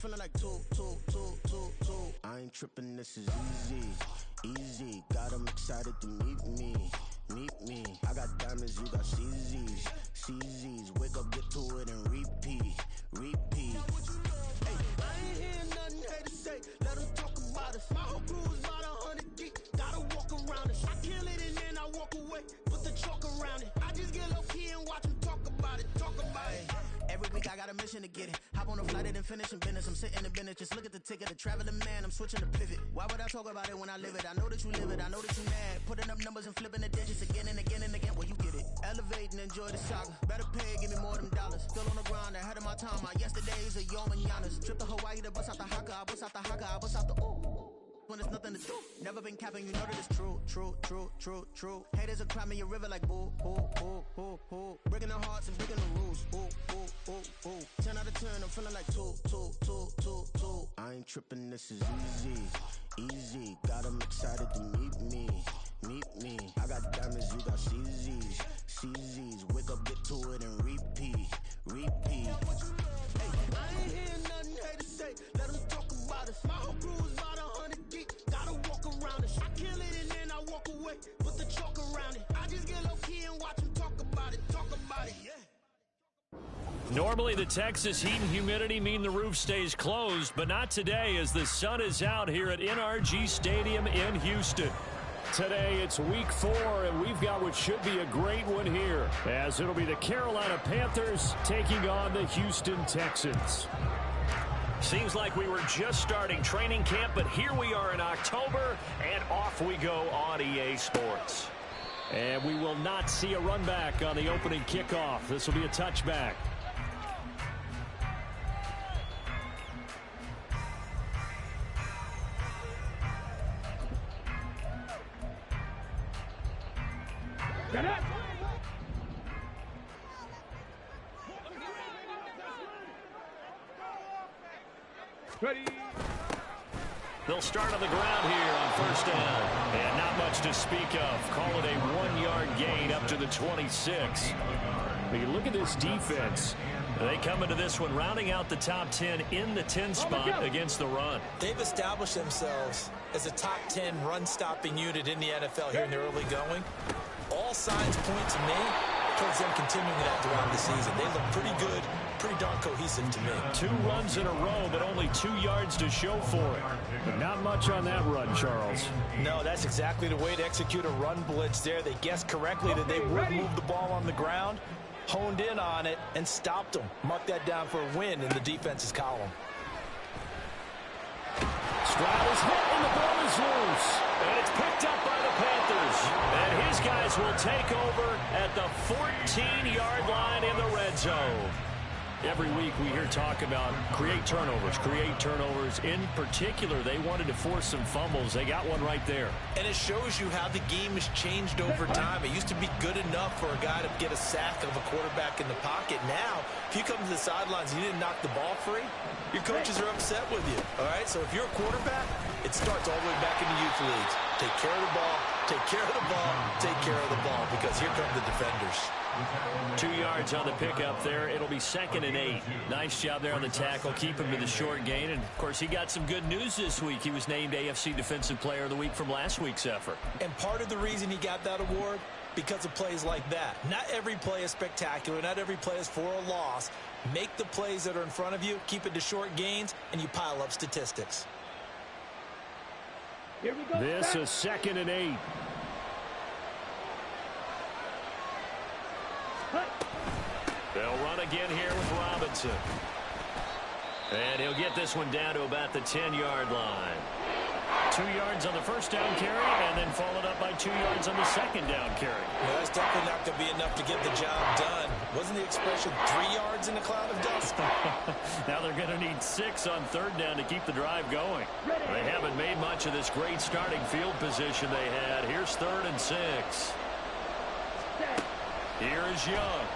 Feeling like two. I ain't tripping, this is easy. Got 'em excited to meet me. I got diamonds, you got CZs. Wake up, get to it, and repeat. Hey, I ain't hearing nothing haters say. Let 'em talk about us. My whole crew is about 100 deep. Gotta walk around it. I kill it and then I walk away. Put the chalk around it. I just get low key and watch 'em talk about it. Every week I got a mission to get it. Hop on a flight and then finish in business. I'm sitting in business, just look at the ticket. A traveling man, I'm switching to pivot. Why would I talk about it when I live it? I know that you live it, I know that you mad. Putting up numbers and flipping the digits again and again and again. Well, you get it. Elevate and enjoy the saga. Better pay, give me more than dollars. Still on the grind, ahead of my time. My yesterdays are yo mananas. Trip to Hawaii to bust out the haka. I bust out the haka, I bust out the ooh. When there's nothing to do. Never been capping, you know that it's true. Haters are climbing a river like boo. Breaking their hearts and breaking the rules. Ooh. 10 out of 10, I'm feeling like two. I ain't tripping, this is easy. Got 'em excited to meet me. I got diamonds, you got CZs. Wake up, get to it, and repeat. Hey, I ain't hearing nothing haters say. Let 'em talk about us. My whole crew is about 100 deep. Gotta walk around it. I kill it and then I walk away. Put the chalk around it. I just get low key and watch 'em talk about it. Yeah. Normally, the Texas heat and humidity mean the roof stays closed, but not today as the sun is out here at NRG Stadium in Houston. Today, it's week 4, and we've got what should be a great one here, as it'll be the Carolina Panthers taking on the Houston Texans. Seems like we were just starting training camp, but here we are in October, and off we go on EA Sports. And we will not see a run back on the opening kickoff. This will be a touchback. Get it! Ready. They'll start on the ground here on first down. And not much to speak of. Call it a 1-yard gain up to the 26. But you look at this defense. They come into this one rounding out the top 10 in the 10 spot against the run. They've established themselves as a top 10 run-stopping unit in the NFL here in the early going. All signs point to me towards them continuing that throughout the season. They look pretty good, pretty darn cohesive to me. 2 runs in a row, but only 2 yards to show for it. But not much on that run, Charles. No, that's exactly the way to execute a run blitz there. They guessed correctly that they would move the ball on the ground, honed in on it, and stopped them. Mark that down for a win in the defense's column. Stroud is hit, and the ball is loose. And it's picked up by the Panthers. And his guys will take over at the 14-yard line in the red zone. Every week we hear talk about create turnovers. In particular, they wanted to force some fumbles. They got one right there. And it shows you how the game has changed over time. It used to be good enough for a guy to get a sack of a quarterback in the pocket. Now, if you come to the sidelines and you didn't knock the ball free, your coaches are upset with you. All right, so if you're a quarterback, it starts all the way back in the youth leagues. Take care of the ball, take care of the ball, take care of the ball, because here come the defenders. 2 yards on the pickup there. It'll be 2nd and 8. Nice job there on the tackle. Keep him to the short gain. And, of course, he got some good news this week. He was named AFC Defensive Player of the Week from last week's effort. And part of the reason he got that award, because of plays like that. Not every play is spectacular. Not every play is for a loss. Make the plays that are in front of you, keep it to short gains, and you pile up statistics. Here we go. This is 2nd and 8. They'll run again here with Robinson. And he'll get this one down to about the 10-yard line. 2 yards on the first down carry, and then followed up by 2 yards on the second down carry. Well, that's definitely not going to be enough to get the job done. Wasn't the expression 3 yards in a cloud of dust? Now they're going to need 6 on 3rd down to keep the drive going. They haven't made much of this great starting field position they had. Here's 3rd and 6. Here is Young.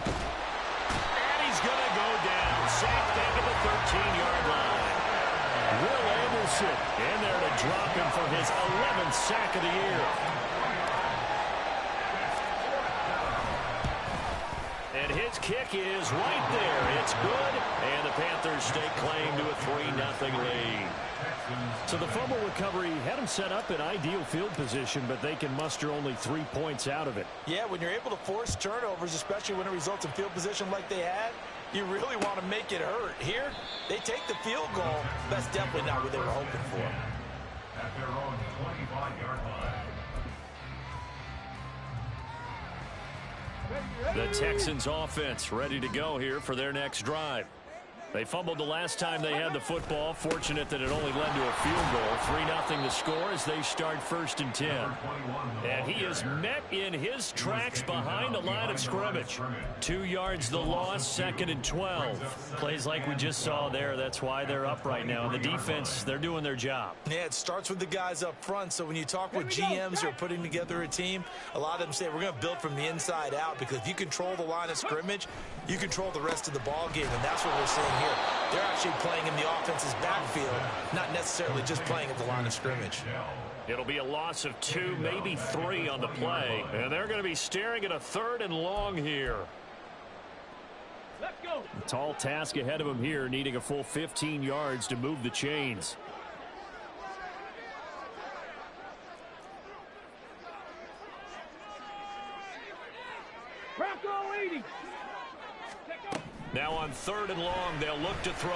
And he's going to go down. Sacked into the 13-yard line. Will Anderson in there to drop him for his 11th sack of the year. And his This kick is right there. It's good, and the Panthers stake claim to a 3-0 lead. So the fumble recovery had them set up in ideal field position, but they can muster only 3 points out of it. Yeah, when you're able to force turnovers, especially when it results in field position like they had, you really want to make it hurt. Here, they take the field goal. That's definitely not what they were hoping for. At their own 25-yard line. The Texans offense ready to go here for their next drive. They fumbled the last time they had the football. Fortunate that it only led to a field goal. 3-0 the score as they start 1st and 10. And he is met in his tracks behind the line of scrimmage. 2 yards the loss, 2nd and 12. Plays like we just saw there. That's why they're up right now. And the defense, they're doing their job. Yeah, it starts with the guys up front. So when you talk with GMs who are putting together a team, a lot of them say we're going to build from the inside out, because if you control the line of scrimmage, you control the rest of the ball game. And that's what we're seeing here. They're actually playing in the offense's backfield, not necessarily just playing at the line of scrimmage. It'll be a loss of 2, maybe 3 on the play. And they're going to be staring at a 3rd and long here. Let's go. A tall task ahead of him here, needing a full 15 yards to move the chains. Bronco 80. Now on 3rd and long, they'll look to throw.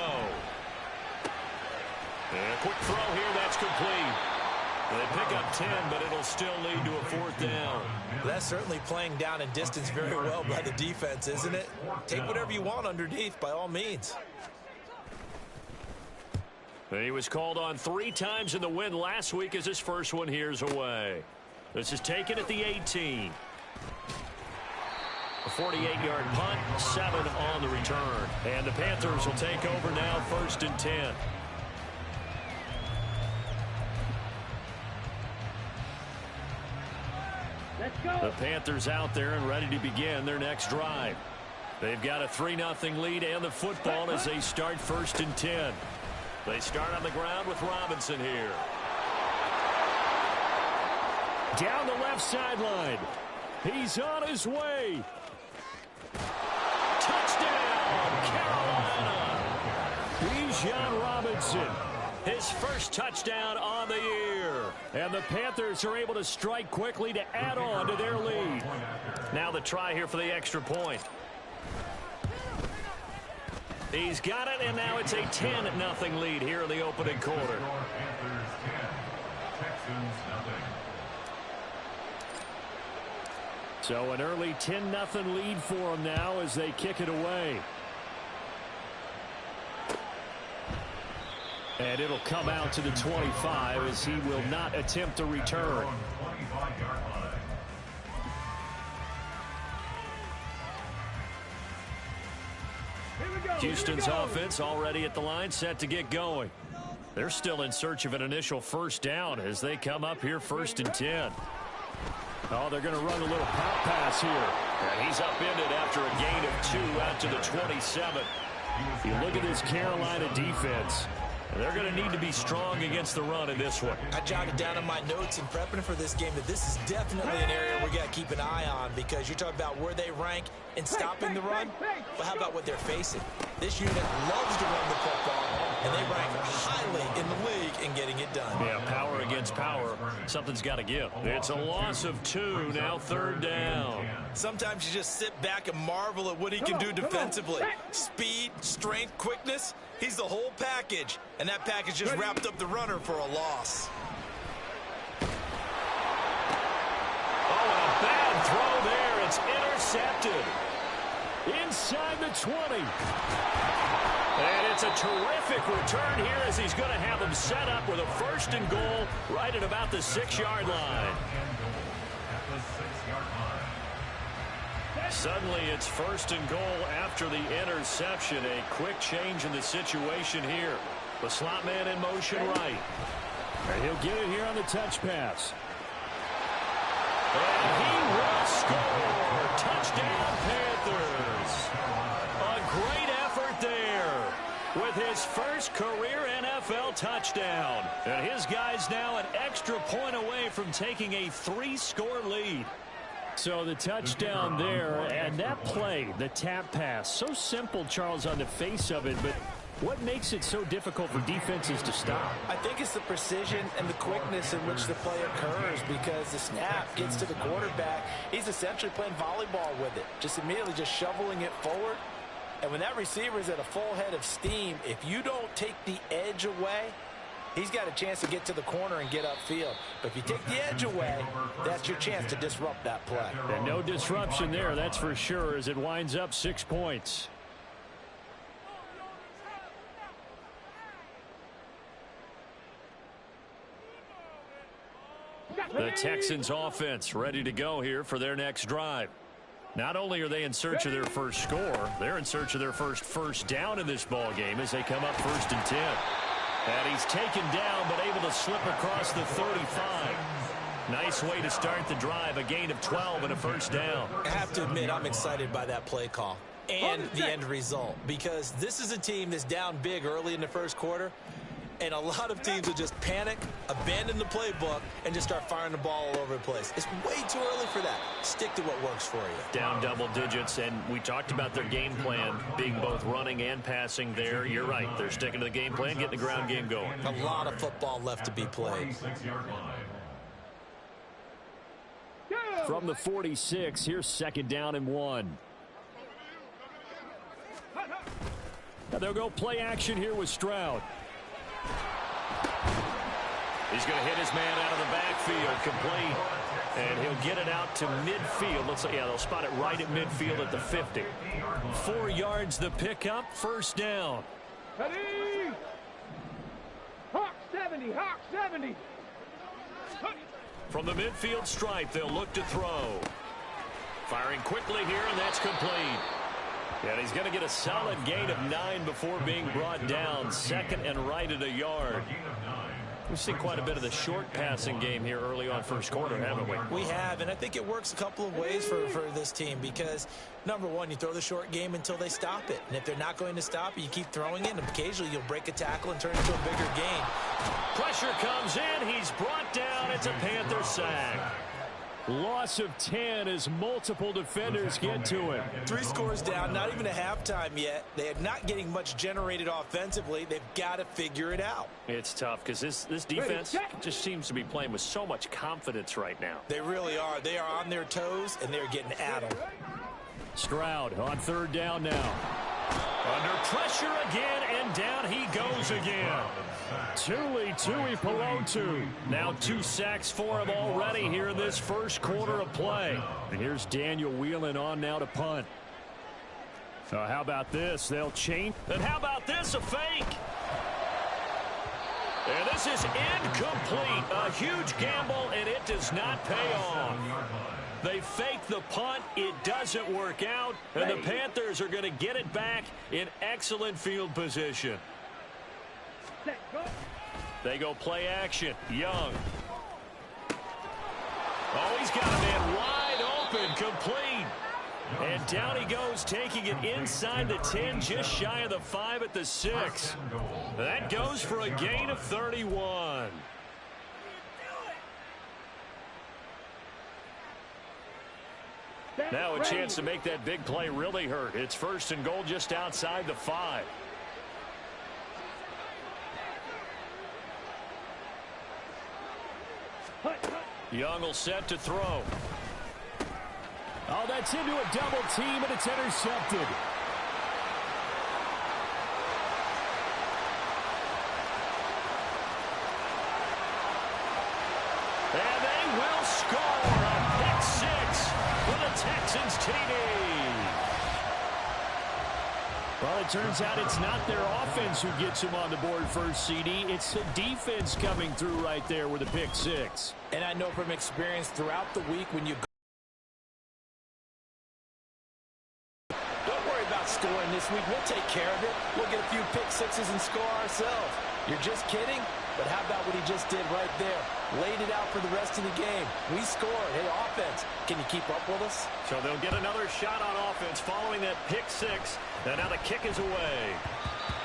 And a quick throw here, that's complete. They pick up 10, but it'll still lead to a 4th down. That's certainly playing down in distance very well by the defense, isn't it? Take whatever you want underneath, by all means. He was called on 3 times in the win last week as his first one here's away. This is taken at the 18. A 48-yard punt, 7 on the return. And the Panthers will take over now, 1st and 10. Let's go. The Panthers out there and ready to begin their next drive. They've got a 3-0 lead and the football as they start 1st and 10. They start on the ground with Robinson here. Down the left sideline. He's on his way. Touchdown, Carolina. Bijan Robinson. His first touchdown on the year. And the Panthers are able to strike quickly to add on to their lead. Now the try here for the extra point. He's got it, and now it's a 10-0 lead here in the opening quarter. So an early 10-0 lead for them now as they kick it away. And it'll come out to the 25 as he will not attempt a return. Houston's offense already at the line, set to get going. They're still in search of an initial 1st down as they come up here 1st and 10. Oh, they're going to run a little pop pass here. And he's upended after a gain of 2 out to the 27. You look at this Carolina defense. They're going to need to be strong against the run in this one. I jotted down in my notes in prepping for this game that this is definitely an area we got to keep an eye on, because you're talking about where they rank in stopping the run. But how about what they're facing? This unit loves to run the football, and they rank highly in the league in getting it done. Yeah, power against power. Something's got to give. It's a loss of 2, now 3rd down. Sometimes you just sit back and marvel at what he can do defensively. Speed, strength, quickness. He's the whole package, and that package just wrapped up the runner for a loss. Oh, and a bad throw there. It's intercepted. Inside the 20. And it's a terrific return here as he's going to have them set up with a 1st and goal right at about the 6-yard line. Suddenly it's 1st and goal after the interception. A quick change in the situation here. The slot man in motion right. And he'll get it here on the touch pass. And he will score. Touchdown Panthers. A great effort there with his first career NFL touchdown. And his guys now an extra point away from taking a 3-score lead. So the touchdown there, and that play, the tap pass, so simple, Charles, on the face of it, but what makes it so difficult for defenses to stop? I think it's the precision and the quickness in which the play occurs, because the snap gets to the quarterback. He's essentially playing volleyball with it, just immediately just shoveling it forward. And when that receiver is at a full head of steam, if you don't take the edge away, he's got a chance to get to the corner and get upfield. But if you take the edge away, that's your chance to disrupt that play. And no disruption there, that's for sure, as it winds up 6 points. The Texans offense ready to go here for their next drive. Not only are they in search of their first score, they're in search of their first down in this ball game as they come up 1st and 10. And he's taken down but able to slip across the 35. Nice way to start the drive, a gain of 12 and a first down. I have to admit, I'm excited by that play call and the end result, because this is a team that's down big early in the first quarter. And a lot of teams will just panic, abandon the playbook, and just start firing the ball all over the place. It's way too early for that. Stick to what works for you. Down double digits, and we talked about their game plan being both running and passing there. You're right. They're sticking to the game plan, getting the ground game going. A lot of football left to be played. From the 46, here's 2nd down and 1. Now they'll go play action here with Stroud. He's going to hit his man out of the backfield, complete, and he'll get it out to midfield. Looks like, yeah, they'll spot it right at midfield at the 50. 4 yards the pickup, first down. Ready? Hawk 70, Hawk 70. From the midfield stripe, they'll look to throw. Firing quickly here, and that's complete. And he's going to get a solid gain of 9 before being brought down. 2nd and right at a yard. We've seen quite a bit of the short passing game here early on first quarter, haven't we? We have, and I think it works a couple of ways for this team, because, number one, you throw the short game until they stop it. And if they're not going to stop it, you keep throwing it, and occasionally you'll break a tackle and turn it into a bigger gain. Pressure comes in. He's brought down. It's a Panther sack. Loss of 10 as multiple defenders get to him. 3 scores down, not even a halftime yet. They are not getting much generated offensively. They've got to figure it out. It's tough because this defense just seems to be playing with so much confidence right now. They really are. They are on their toes, and they're getting at them. Stroud on 3rd down now. Under pressure again, and down he goes again. Tuli Tuipulotu. Now 2 sacks for him already here in this first quarter of play. And here's Daniel Whelan on now to punt. How about this? They'll change. And how about this? A fake. And this is incomplete. A huge gamble, and it does not pay off. They fake the punt. It doesn't work out. And the Panthers are going to get it back in excellent field position. They go play action. Young. Oh, he's got a man wide open, complete. And down he goes, taking it inside the 10, just shy of the 5 at the 6. That goes for a gain of 31. Now a chance to make that big play really hurt. It's 1st and goal just outside the 5. Young will set to throw. Oh, that's into a double team, and it's intercepted. And they will score a pick 6 for the Texans TD. Well, it turns out it's not their offense who gets him on the board first, CD. It's the defense coming through right there with a pick 6. And I know from experience throughout the week when you don't worry about scoring this week. We'll take care of it. We'll get a few pick 6s and score ourselves. You're just kidding? But how about what he just did right there? Laid it out for the rest of the game. We scored. Hey, offense, can you keep up with us? So they'll get another shot on offense following that pick 6. And now the kick is away.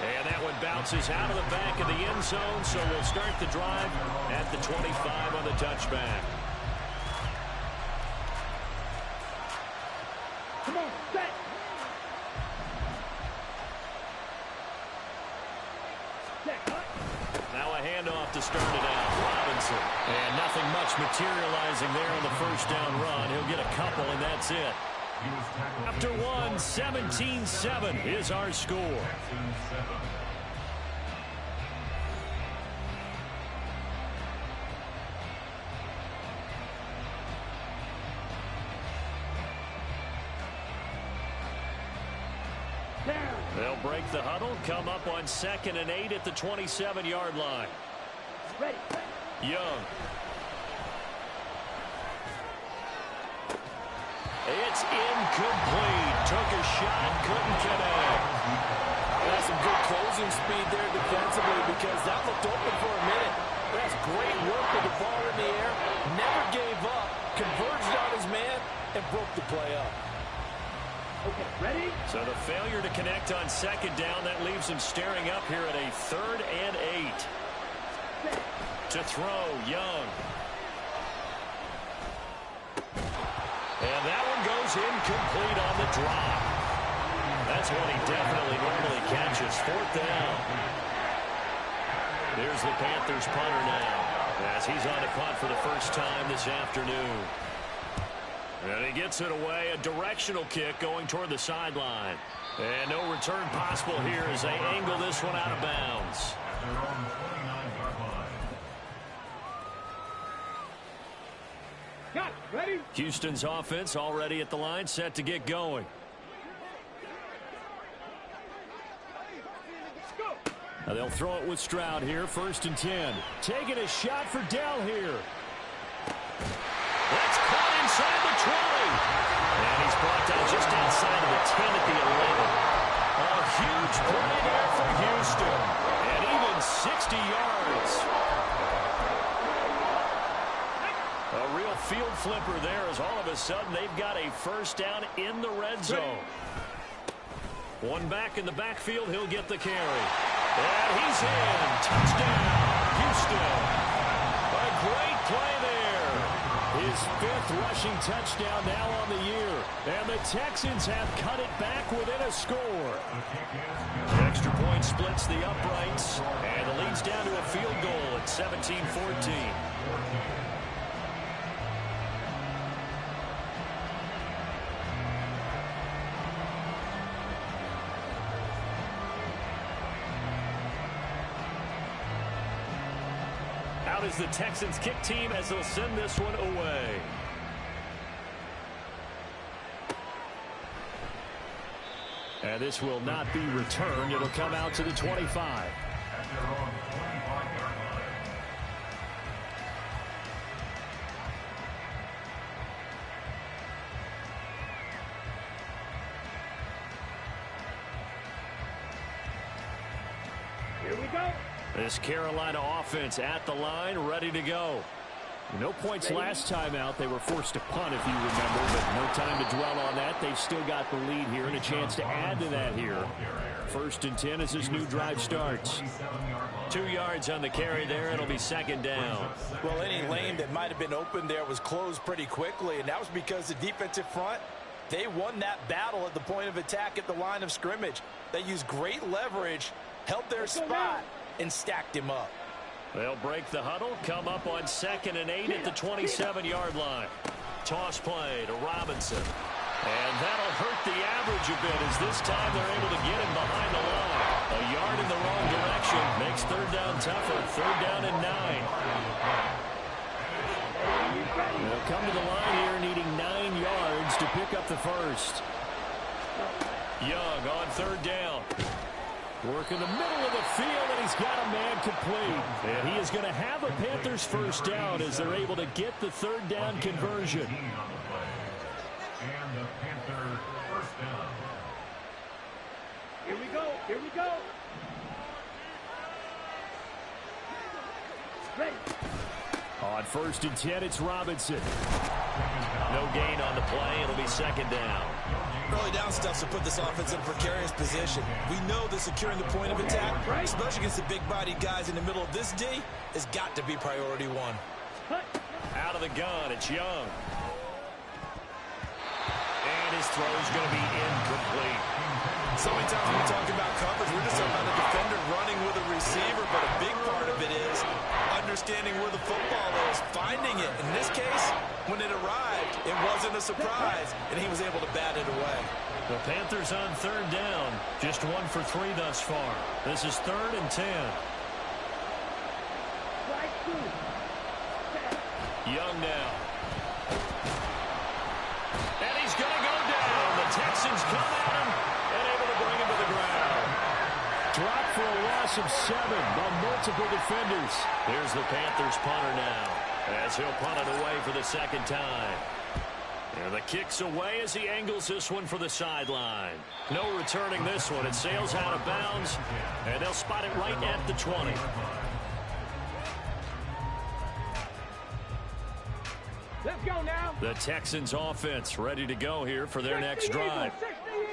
And that one bounces out of the back of the end zone. So we'll start the drive at the 25 on the touchback. handoff to start it out. Robinson. And nothing much materializing there on the first down run. He'll get a couple, and that's it. After one, 17-7 is our score. They'll break the huddle, come up on 2nd and 8 at the 27-yard line. Ready. Young. It's incomplete. Took a shot, couldn't connect. That's some good closing speed there defensively because that looked open for a minute. That's great work with the ball in the air. Never gave up. Converged on his man and broke the play up. Okay, ready? So the failure to connect on 2nd down, that leaves him staring up here at a 3rd and 8. To throw, Young. And that one goes incomplete on the drop. That's one he definitely normally catches. 4th down. There's the Panthers punter now, as he's on to punt for the first time this afternoon. And he gets it away, a directional kick going toward the sideline. And no return possible here as they angle this one out of bounds. Got it. Ready? Houston's offense already at the line, set to get going. Let's go. Now they'll throw it with Stroud here, 1st and 10. Taking a shot for Dell here. That's caught inside the 20. And he's brought down just outside of the 10 at the 11. A huge play there for Houston. And even 60 yards. A real field flipper there as all of a sudden they've got a 1st down in the red zone. One back in the backfield, he'll get the carry. And he's in. Touchdown, Houston. A great play there. His 5th rushing touchdown now on the year. And the Texans have cut it back within a score. The extra point splits the uprights. And it leads down to a field goal at 17-14. Out is the Texans kick team as they'll send this one away. And this will not be returned. It'll come out to the 25. Here we go. This Carolina offense at the line, ready to go. No points last time out. They were forced to punt, if you remember, but no time to dwell on that. They've still got the lead here and a chance to add to that here. 1st and 10 as this new drive starts. 2 yards on the carry there. It'll be 2nd down. Well, any lane that might have been open there was closed pretty quickly, and that was because the defensive front, they won that battle at the point of attack at the line of scrimmage. They used great leverage, held their spot, and stacked him up. They'll break the huddle, come up on 2nd and 8 at the 27-yard line. Toss play to Robinson. And that'll hurt the average a bit as this time they're able to get him behind the line. A yard in the wrong direction makes 3rd down tougher. 3rd down and 9. They'll come to the line here needing 9 yards to pick up the 1st. Young on 3rd down. Work in the middle of the field, and he's got a man complete. And he is going to have a Panthers 1st down as they're able to get the 3rd down conversion. And the Panther 1st down. Here we go. Here we go. Ready. On 1st and 10, it's Robinson. No gain on the play. It'll be 2nd down. Early down stuff to put this offense in a precarious position. We know that securing the point of attack, especially against the big-bodied guys in the middle of this D, has got to be priority 1. Out of the gun, it's Young. And his throw's going to be incomplete. So many times when we talk about coverage, we're just talking about a defender running with a receiver, but a big part of it is case, when it arrived, it wasn't a surprise, and he was able to bat it away. The Panthers on third down. Just 1 for 3 thus far. This is 3rd and 10. Young now. And he's going to go down. The Texans come at him and able to bring him to the ground. Dropped for a loss of 7 by multiple defenders. Here's the Panthers punter now, as he'll punt it away for the second time. And the kick's away as he angles this one for the sideline. No returning this one. It sails out of bounds, and they'll spot it right at the 20. Let's go now. The Texans offense ready to go here for their next drive.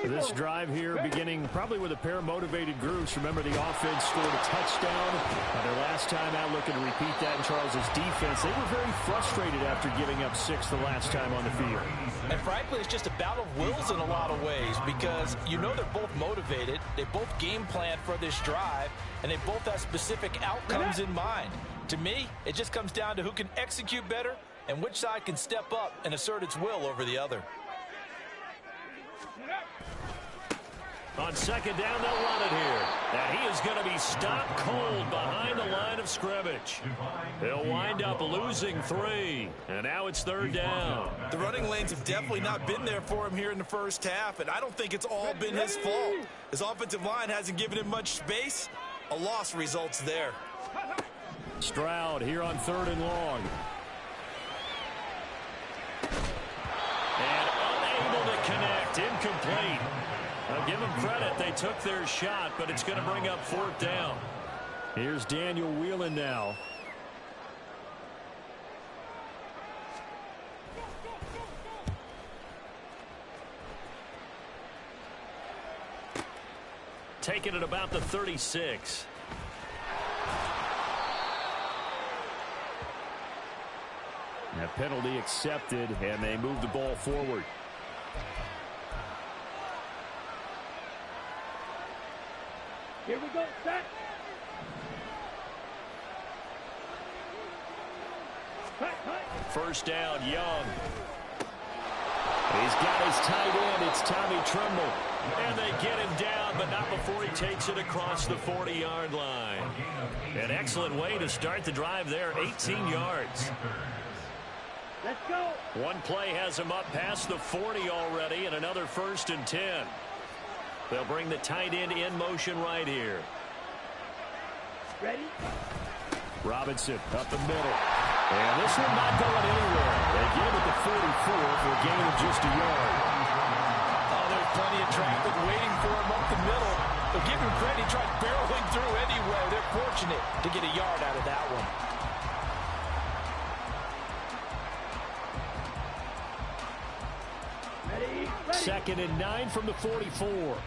This drive here beginning probably with a pair of motivated groups. Remember, the offense scored a touchdown their last time out, looking to repeat that in Charles's defense. They were very frustrated after giving up 6 the last time on the field. And frankly, it's just a battle of wills in a lot of ways, because you know they're both motivated. They both game plan for this drive, and they both have specific outcomes in mind. To me, it just comes down to who can execute better and which side can step up and assert its will over the other. On second down, they'll run it here. And he is going to be stopped cold behind the line of scrimmage. He'll wind up losing 3. And now it's 3rd down. The running lanes have definitely not been there for him here in the first half, and I don't think it's all been his fault. His offensive line hasn't given him much space. A loss results there. Stroud here on 3rd and long. And unable to connect. Incomplete. I'll give them credit. They took their shot, but it's going to bring up 4th down. Here's Daniel Whelan now. Taking it about the 36. That penalty accepted, and they move the ball forward. Here we go, set. First down, Young. He's got his tight end. It's Tommy Tremble. And they get him down, but not before he takes it across the 40-yard line. An excellent way to start the drive there, 18 yards. Let's go. One play has him up past the 40 already, and another 1st and 10. They'll bring the tight end in motion right here. Ready? Robinson up the middle. And this one not going anywhere. They get him at the 44 for a gain of just a yard. Oh, there's plenty of traffic waiting for him up the middle. But give him credit, he tried barreling through anyway. They're fortunate to get a yard out of that one. Ready? 2nd and 9 from the 44.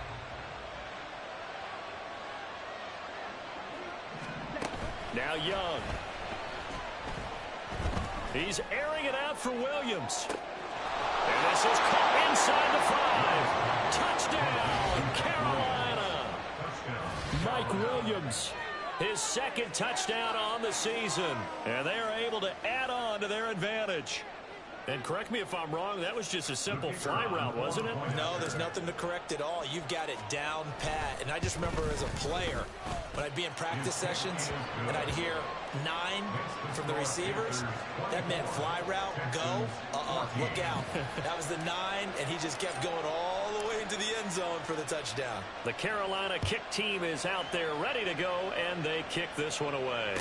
Now Young. He's airing it out for Williams. And this is caught inside the 5. Touchdown, Carolina. Mike Williams, his 2nd touchdown on the season. And they are able to add on to their advantage. And correct me if I'm wrong, that was just a simple fly route, wasn't it? No, there's nothing to correct at all. You've got it down pat. And I just remember as a player, when I'd be in practice sessions and I'd hear 9 from the receivers, that meant fly route, go, look out. That was the 9, and he just kept going all the way into the end zone for the touchdown. The Carolina kick team is out there ready to go, and they kick this one away.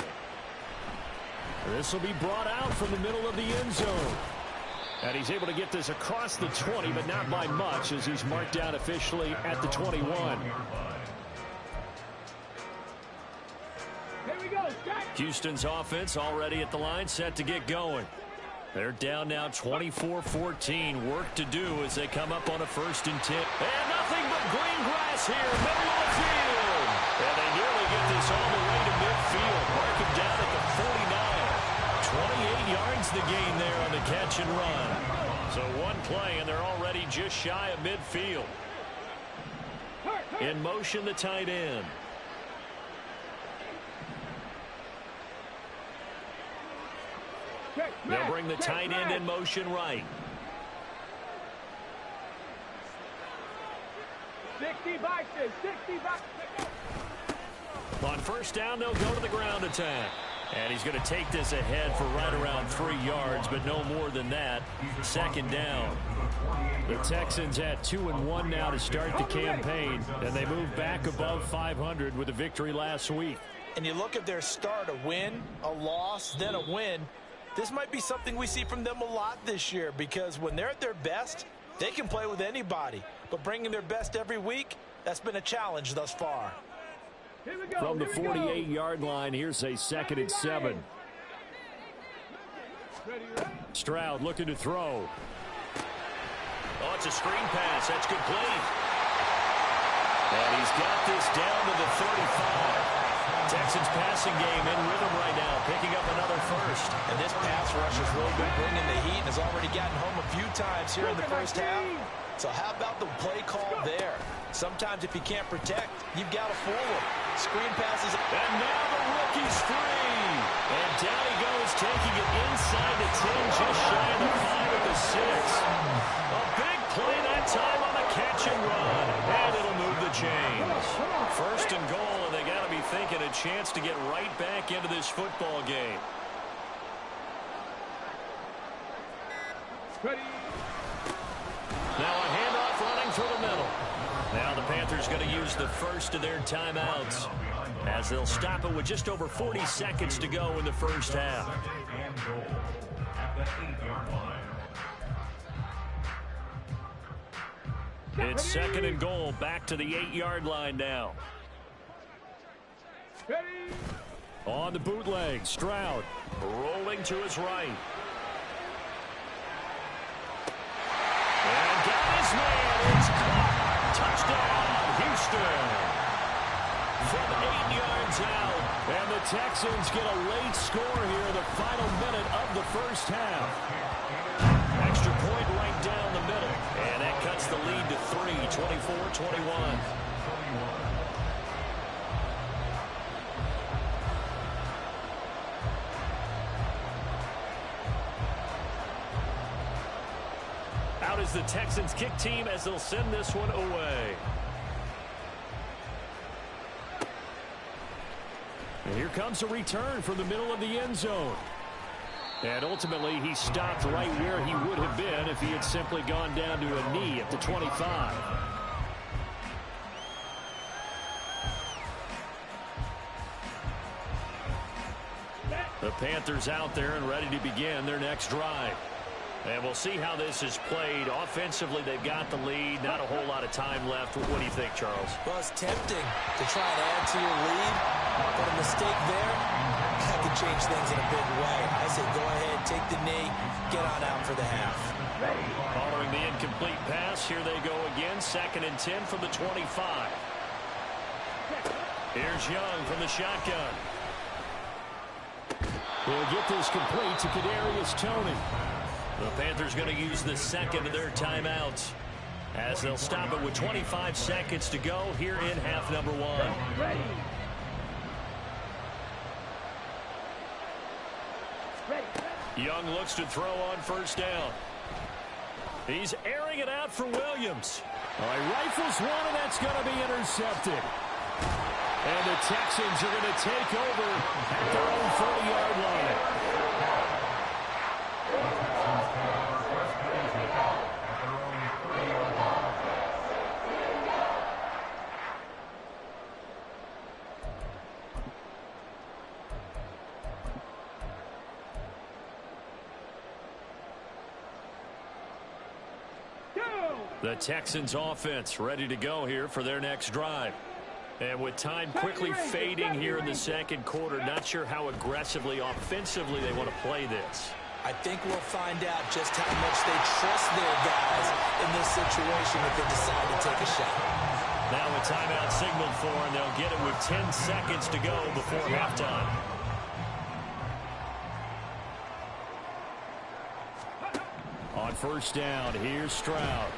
This will be brought out from the middle of the end zone. And he's able to get this across the 20, but not by much, as he's marked down officially at the 21. Here we go, set. Houston's offense already at the line, set to get going. They're down now 24-14. Work to do as they come up on a 1st and 10. And nothing but green grass here, middle of the field. And they nearly get this all the way to midfield. Mark him down at the 49. 28 yards the gain there on the catch and run. So one play, and they're already just shy of midfield. In motion, the tight end. They'll bring the tight end in motion right. 60 boxes, 60 boxes. On first down, they'll go to the ground attack. And he's going to take this ahead for right around 3 yards, but no more than that. Second down. The Texans at 2-1 now to start the campaign, and they move back above 500 with a victory last week. And you look at their start, a win, a loss, then a win. This might be something we see from them a lot this year, because when they're at their best, they can play with anybody. But bringing their best every week, that's been a challenge thus far. From the 48-yard line, here's a 2nd and 7. Stroud looking to throw. Oh, it's a screen pass. That's complete. And he's got this down to the 35. Texans passing game in rhythm right now, picking up another first. And this pass rush has really been bringing the heat and has already gotten home a few times here in the first half. So how about the play call there? Sometimes if you can't protect, you've got to fool them. Screen passes. And now the rookie's free. And down he goes, taking it inside the 10, just shy of the 5 at the 6. A big play that time on a catch and run. And it'll move the chains. First and goal, and they got to be thinking a chance to get right back into this football game. Now a handoff running through the middle. Now the Panthers going to use the first of their timeouts as they'll stop it with just over 40 seconds to go in the first half. It's 2nd and goal, back to the 8-yard line now. On the bootleg, Stroud rolling to his right. And got his man. It's caught. Touchdown, Houston. From 8 yards out. And the Texans get a late score here in the final minute of the first half. Extra point right down the middle. And that cuts the lead to 3, 24-21. Out is the Texans kick team as they'll send this one away. And here comes a return from the middle of the end zone. And ultimately, he stopped right where he would have been if he had simply gone down to a knee at the 25. The Panthers out there and ready to begin their next drive. And we'll see how this is played. Offensively, they've got the lead. Not a whole lot of time left. What do you think, Charles? Well, it's tempting to try and add to your lead, but a mistake there, that could change things in a big way. I say go ahead, take the knee, get on out for the half. Following the incomplete pass, here they go again. 2nd and 10 from the 25. Here's Young from the shotgun. He'll get this complete to Kadarius Toney. The Panthers going to use the second of their timeouts as they'll stop it with 25 seconds to go here in half number 1. Young looks to throw on first down. He's airing it out for Williams. All right, rifles one, and that's going to be intercepted. And the Texans are going to take over at their own 40-yard line. The Texans offense ready to go here for their next drive. And with time quickly fading here in the second quarter, not sure how aggressively, offensively they want to play this. I think we'll find out just how much they trust their guys in this situation if they decide to take a shot. Now a timeout signaled for, and they'll get it with 10 seconds to go before halftime. On first down, here's Stroud.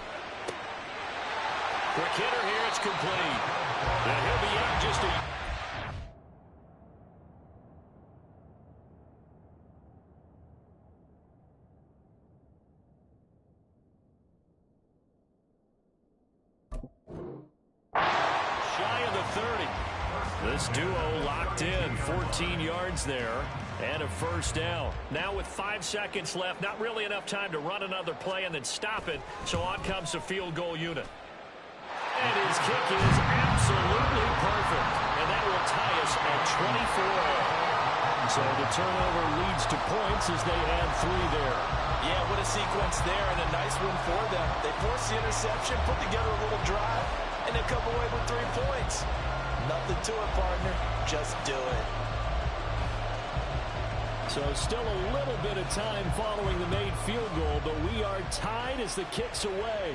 Quick hitter here, it's complete. And he'll be out just a... 30. This duo locked in, 14 yards there, and a first down. Now with 5 seconds left, not really enough time to run another play and then stop it, so on comes the field goal unit. And his kick is absolutely perfect, and that will tie us at 24. So the turnover leads to points as they add 3 there. Yeah, what a sequence there, and a nice win for them. They forced the interception, put together a little drive, and they come away with 3 points. Nothing to it, partner. Just do it. So still a little bit of time following the made field goal, but we are tied as the kick's away.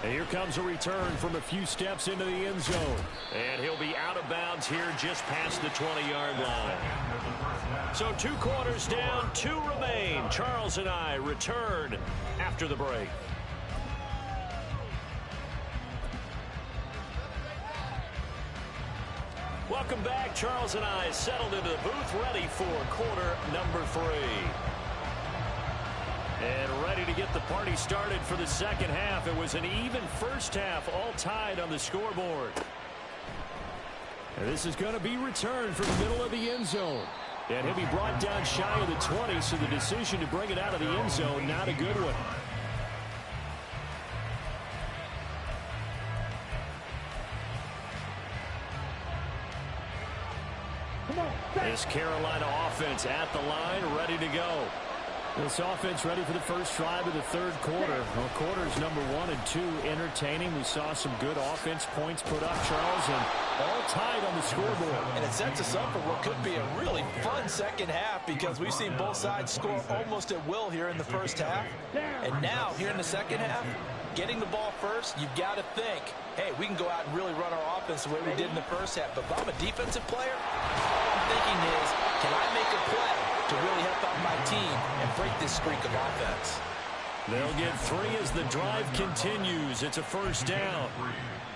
And here comes a return from a few steps into the end zone. And he'll be out of bounds here just past the 20-yard line. So 2 quarters down, 2 remain. Charles and I return after the break. Welcome back. Charles and I settled into the booth, ready for quarter number 3. And ready to get the party started for the second half. It was an even first half, all tied on the scoreboard. And this is going to be returned from the middle of the end zone. And he'll be brought down shy of the 20, so the decision to bring it out of the end zone, not a good one. This Carolina offense at the line, ready to go. This offense ready for the first drive of the third quarter. Well, quarters number 1 and 2 entertaining. We saw some good offense points put up, Charles, and all tied on the scoreboard. And it sets us up for what could be a really fun second half because we've seen both sides score almost at will here in the first half. And now, here in the second half, getting the ball first, you've got to think, hey, we can go out and really run our offense the way we did in the first half. But if I'm a defensive player, all I'm thinking is, can I make a play to really help out my team and break this streak of offense? They'll get 3 as the drive continues. It's a first down.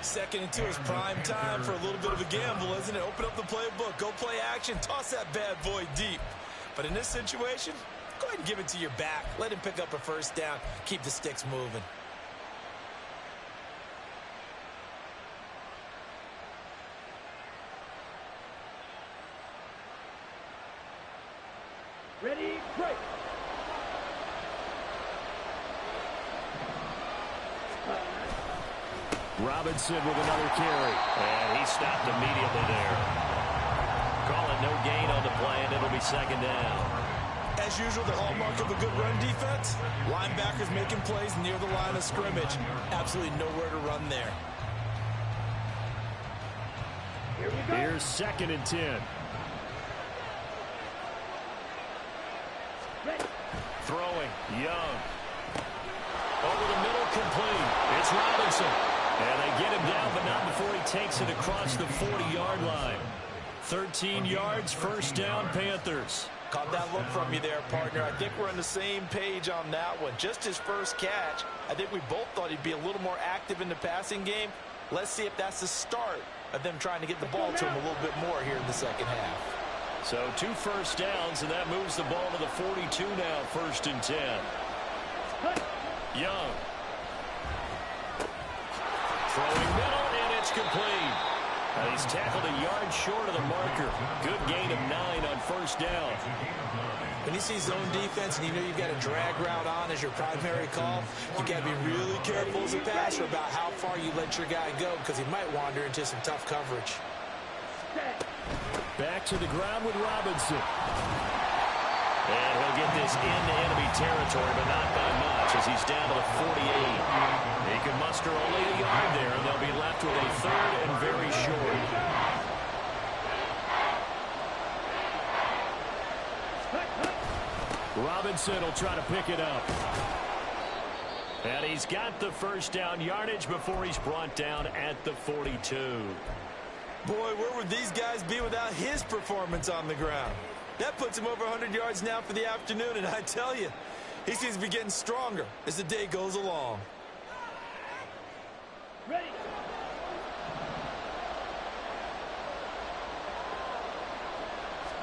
2nd and 2 is prime time for a little bit of a gamble, isn't it? Open up the playbook, go play action, toss that bad boy deep. But in this situation, go ahead and give it to your back. Let him pick up a first down. Keep the sticks moving. Ready, break. Robinson with another carry. And he stopped immediately there. Call it no gain on the play, and it'll be second down. As usual, the hallmark of a good run defense, linebackers making plays near the line of scrimmage. Absolutely nowhere to run there. Here we go. Here's 2nd and 10. Ready. Throwing, Young. Over the middle, complete. It's Robinson. And they get him down, but not before he takes it across the 40-yard line. 13 yards, first down, Panthers. Caught that look from you there, partner. I think we're on the same page on that one. Just his first catch, I think we both thought he'd be a little more active in the passing game. Let's see if that's the start of them trying to get the ball to him a little bit more here in the second half. So 2 first downs, and that moves the ball to the 42 now, 1st and 10. Young. Throwing middle, and it's complete. He's tackled a yard short of the marker. Good gain of 9 on first down. When you see zone defense and you know you've got a drag route on as your primary call, you got to be really careful as a passer about how far you let your guy go because he might wander into some tough coverage. Back to the ground with Robinson. And he'll get this into enemy territory, but not by much as he's down to the 48. He can muster only a yard there, and they'll be left with a 3rd and very short. Robinson will try to pick it up. And he's got the first down yardage before he's brought down at the 42. Boy, where would these guys be without his performance on the ground? That puts him over 100 yards now for the afternoon, and I tell you, he seems to be getting stronger as the day goes along. Ready.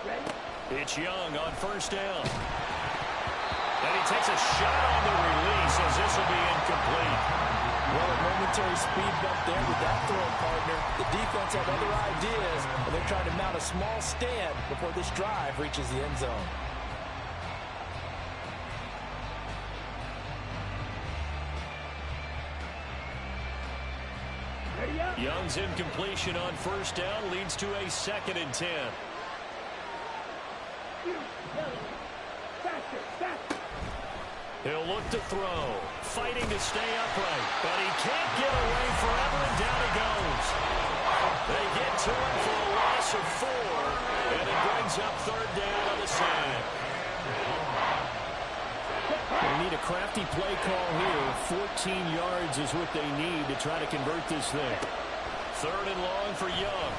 Ready. It's Young on first down. And he takes a shot on the release as this will be incomplete. Well, a momentary speed bump there with that throw partner. The defense had other ideas, and they're trying to mount a small stand before this drive reaches the end zone. Young's incompletion on first down leads to a 2nd and 10. He'll look to throw, fighting to stay upright, but he can't get away forever, and down he goes. They get to him for a loss of 4, and it brings up 3rd down on the side. They need a crafty play call here. 14 yards is what they need to try to convert this thing. 3rd and long for Young.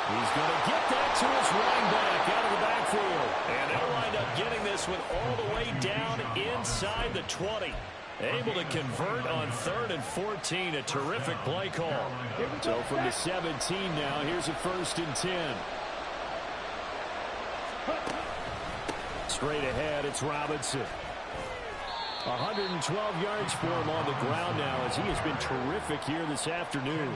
He's going to get that to his running back out of the backfield. And they'll wind up getting this one all the way down inside the 20. Able to convert on 3rd and 14. A terrific play call. So from the 17 now, here's a 1st and 10. Straight ahead, it's Robinson. 112 yards for him on the ground now as he has been terrific here this afternoon.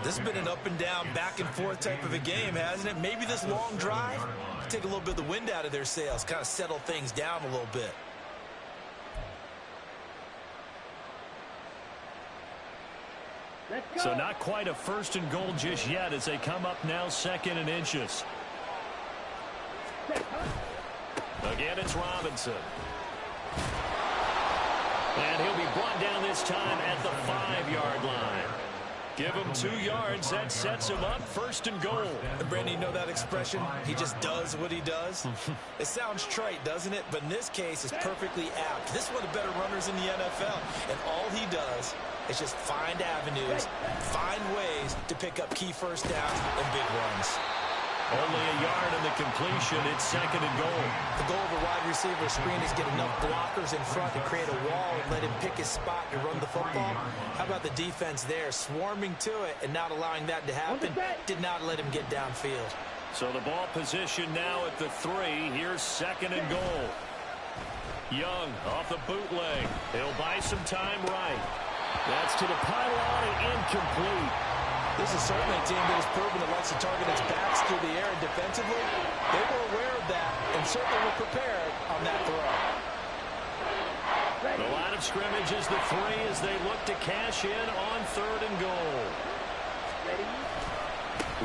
This has been an up and down, back and forth type of a game, hasn't it? Maybe this long drive, take a little bit of the wind out of their sails, kind of settle things down a little bit. So not quite a 1st and goal just yet as they come up now 2nd and inches. Again, it's Robinson. And he'll be brought down this time at the 5-yard line. Give him 2 yards. That sets him up 1st and goal. And Brandon, you know that expression? He just does what he does. It sounds trite, doesn't it? But in this case, it's perfectly apt. This is one of the better runners in the NFL. And all he does is just find avenues, find ways to pick up key first downs and big runs. Only a yard in the completion. It's 2nd and goal. The goal of a wide receiver screen is get enough blockers in front to create a wall and let him pick his spot to run the football. How about the defense there, swarming to it and not allowing that to happen? Did not let him get downfield. So the ball position now at the 3. Here's 2nd and goal. Young off the bootleg. He'll buy some time right. That's to the pylon and incomplete. This is certainly a team that has proven it likes to target its backs through the air and defensively. They were aware of that and certainly were prepared on that throw. The line of scrimmage is the 3 as they look to cash in on 3rd and goal.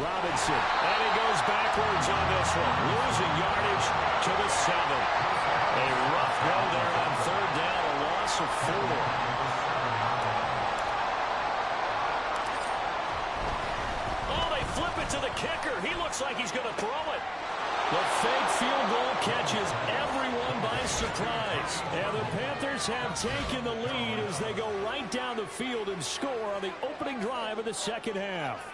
Robinson, and he goes backwards on this one, losing yardage to the 7. A rough go there on 3rd down, a loss of 4. To the kicker. He looks like he's going to throw it. The fake field goal catches everyone by surprise. And the Panthers have taken the lead as they go right down the field and score on the opening drive of the 2nd half.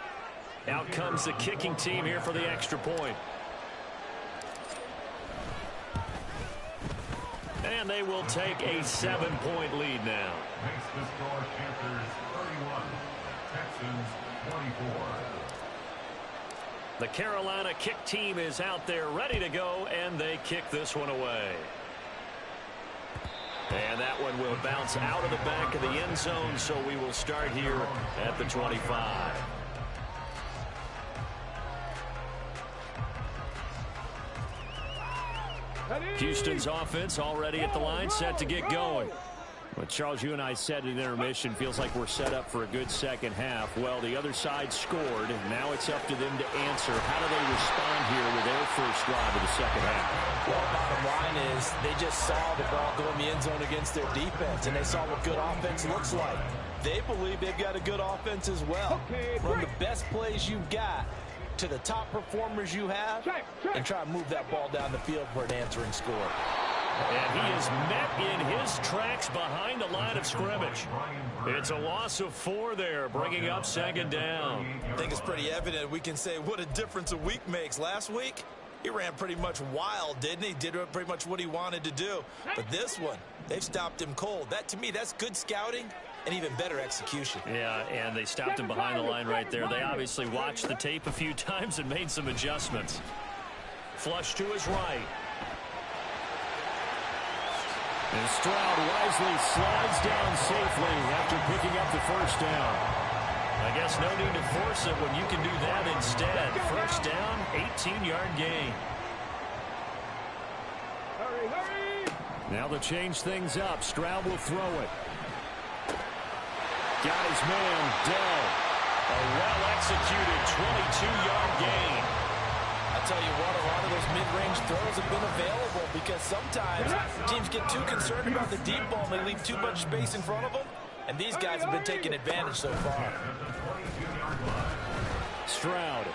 Out comes the kicking team here for the extra point. And they will take a 7-point lead now. Makes the score Panthers 31, Texans 24. The Carolina kick team is out there ready to go, and they kick this one away. And that one will bounce out of the back of the end zone, so we will start here at the 25. Houston's offense already at the line, set to get going. But Charles, you and I said at intermission, feels like we're set up for a good 2nd half. Well, the other side scored, and now it's up to them to answer. How do they respond here with their first drive of the 2nd half? Well, bottom line is they just saw the ball go in the end zone against their defense, and they saw what good offense looks like. They believe they've got a good offense as well. Run the best plays you've got to the top performers you have, and try to move that ball down the field for an answering score. And he is met in his tracks behind the line of scrimmage. It's a loss of 4 there, bringing up 2nd down. I think it's pretty evident we can say what a difference a week makes. Last week, he ran pretty much wild, didn't he? Did pretty much what he wanted to do. But this one, they've stopped him cold. That, to me, that's good scouting and even better execution. Yeah, and they stopped him behind the line right there. They obviously watched the tape a few times and made some adjustments. Flush to his right. And Stroud wisely slides down safely after picking up the first down. I guess no need to force it when you can do that instead. First down, 18-yard gain. Hurry, hurry! Now they'll change things up. Stroud will throw it. Got his man, Dell. A well-executed 22-yard gain. I tell you what, a lot of those mid-range throws have been available because sometimes teams get too concerned about the deep ball and they leave too much space in front of them. And these guys have been taking advantage so far. Stroud.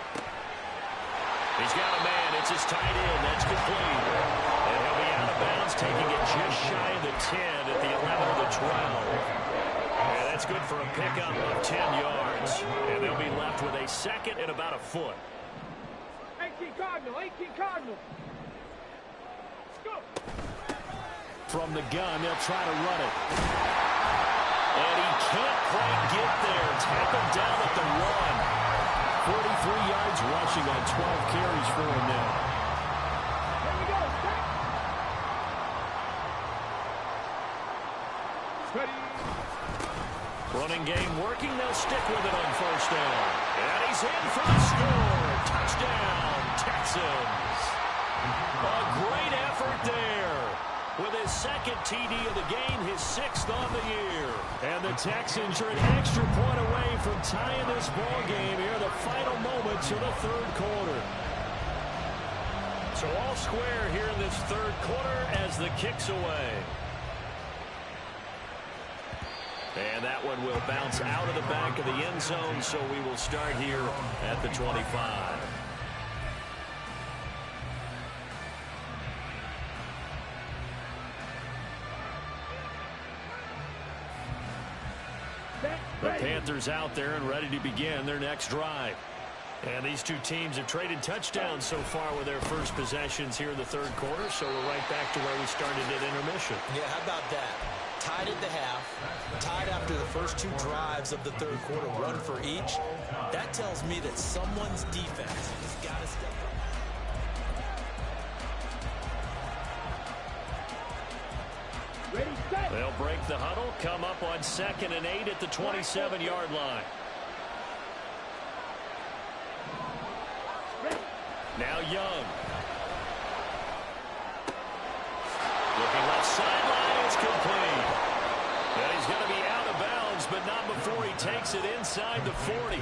He's got a man. It's his tight end. That's complete. And he'll be out of bounds, taking it just shy of the 10 at the 11 of the 12. Yeah, that's good for a pickup of 10 yards. And they'll be left with a second and about a foot. 18 Cardinal, 18 Cardinal. Let's go. From the gun, they'll try to run it. And he can't quite get there. Tackled down at the 1. 43 yards rushing on 12 carries for him now. Here we go. Ready. Running game working. They'll stick with it on first down. And he's in for the score. Touchdown, Texans. A great effort there. With his second TD of the game, his 6th on the year. And the Texans are an extra point away from tying this ball game here in the final moments of the third quarter. So all square here in this third quarter as the kick's away. And that one will bounce out of the back of the end zone, so we will start here at the 25. The Panthers out there and ready to begin their next drive. And these two teams have traded touchdowns so far with their first possessions here in the third quarter, so we're right back to where we started at intermission. Yeah, how about that? Tied at the half, tied after the first 2 drives of the third quarter, 1 for each. That tells me that someone's defense has got to step up. Ready, set. They'll break the huddle, come up on 2nd and 8 at the 27-yard line. Now Young. Looking left sideline, it's complete. And he's going to be out of bounds, but not before he takes it inside the 40.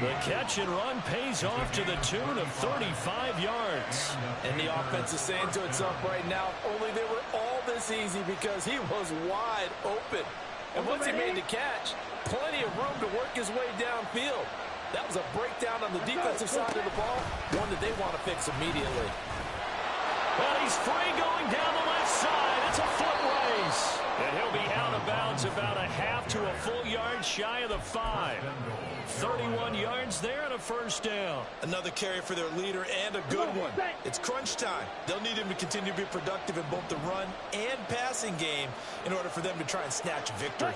The catch and run pays off to the tune of 35 yards. And the offense is saying to itself right now, only they were all this easy because he was wide open. And once he made the catch, plenty of room to work his way downfield. That was a breakdown on the defensive side of the ball, one that they want to fix immediately. Well, he's free going down the left side. It's a foot race. And he'll be out of bounds about a half to a full yard shy of the 5. 31 yards there and a first down. Another carry for their leader and a good one. It's crunch time. They'll need him to continue to be productive in both the run and passing game in order for them to try and snatch victory.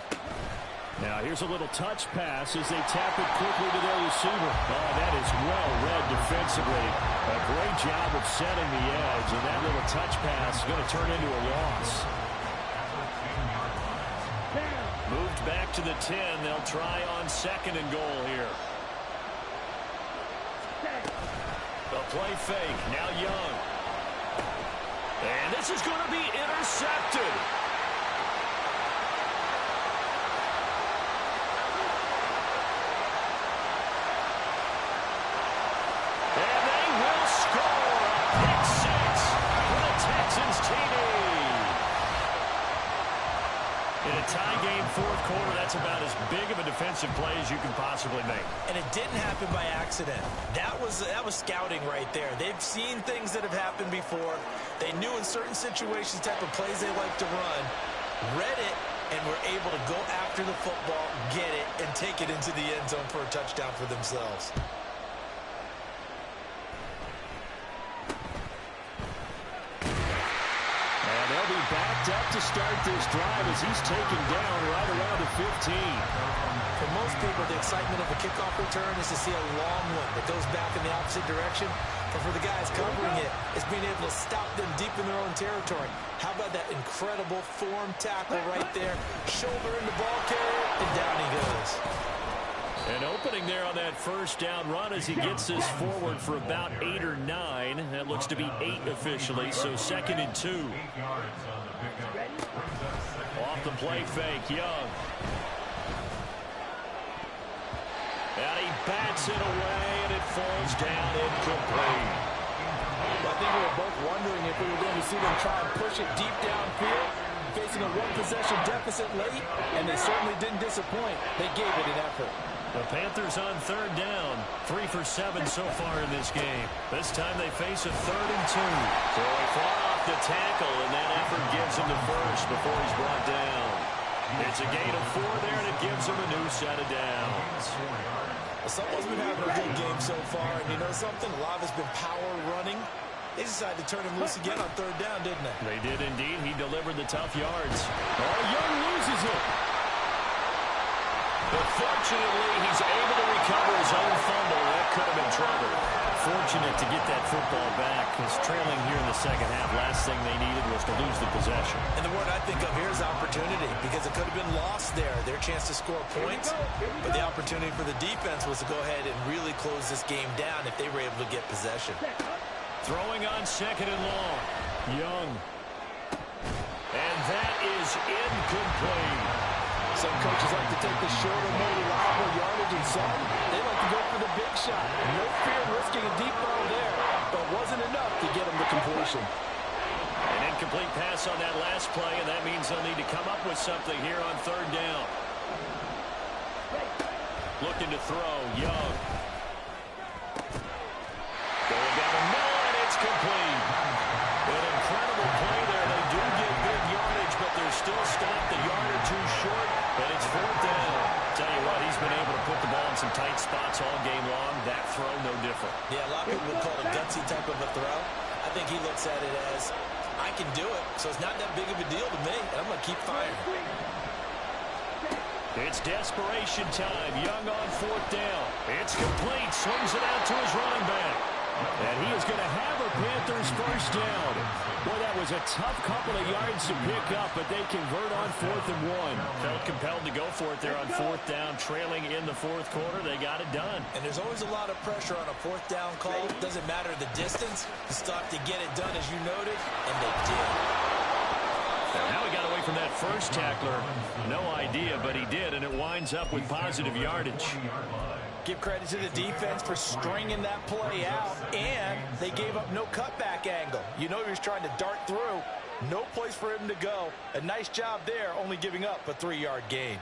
Now here's a little touch pass as they tap it quickly to their receiver. Oh, that is well read defensively. A great job of setting the edge, and that little touch pass is going to turn into a loss. Moved back to the 10. They'll try on 2nd and goal here. The play fake. Now Young. And this is going to be intercepted. And they will score a pick 6 for the Texans TD. In a tie game fourth quarter, that's about as big of a defensive play as you can possibly make. And it didn't happen by accident. That was scouting right there. They've seen things that have happened before. They knew in certain situations type of plays they like to run, read it, and were able to go after the football, get it, and take it into the end zone for a touchdown for themselves. They'll be backed up to start this drive as he's taken down right around the 15. For most people, the excitement of a kickoff return is to see a long one that goes back in the opposite direction. But for the guys covering it, it's being able to stop them deep in their own territory. How about that incredible form tackle right there? Shoulder in the ball carrier, and down he goes. An opening there on that first down run as he gets this forward for about 8 or 9. That looks to be 8 officially, so 2nd and 2. 8 yards on the pickup. Brings up second. Off the play fake, Young. And he bats it away, and it falls down incomplete. I think we were both wondering if we were going to see them try and push it deep downfield, facing a one-possession deficit late, and they certainly didn't disappoint. They gave it an effort. The Panthers on 3rd down. 3 for 7 so far in this game. This time they face a 3rd and 2. Throwing far off the tackle, and that effort gives him the first before he's brought down. It's a gain of 4 there, and it gives him a new set of downs. Well, someone's been having a good game so far, and you know something? A lot of it's been power running. They decided to turn him loose again on 3rd down, didn't they? They did indeed. He delivered the tough yards. Oh, Young loses it. But fortunately, he's able to recover his own fumble. That could have been trouble. Fortunate to get that football back, because trailing here in the second half, last thing they needed was to lose the possession. And the word I think of here is opportunity, because it could have been lost there, their chance to score points. But the opportunity for the defense was to go ahead and really close this game down if they were able to get possession. Throwing on 2nd and long. Young. And that is incomplete. Some coaches like to take the shorter, more reliable yardage, and some, they like to go for the big shot. No fear of risking a deep ball there, but wasn't enough to get them to completion. An incomplete pass on that last play, and that means they'll need to come up with something here on 3rd down. Looking to throw, Young. Going down the middle, and it's complete. An incredible play there. They do get big yardage, but they're still stopped a yard or 2 short, and it's 4th down. Tell you what, he's been able to put the ball in some tight spots all game long. That throw, no different. Yeah, a lot of people would call it a gutsy type of a throw. I think he looks at it as, I can do it, so it's not that big of a deal to me, and I'm going to keep firing. It's desperation time. Young on 4th down. It's complete. Swings it out to his running back. And he is going to have a Panthers first down. Boy, that was a tough couple of yards to pick up, but they convert on 4th and 1. Felt compelled to go for it there on 4th down, trailing in the 4th quarter. They got it done. And there's always a lot of pressure on a 4th down call. Doesn't matter the distance. You still have to get it done, as you noted, and they did. And now he got away from that first tackler. No idea, but he did, and it winds up with positive yardage. Give credit to the defense for stringing that play out, and they gave up no cutback angle. You know he was trying to dart through. No place for him to go. A nice job there, only giving up a 3-yard gain.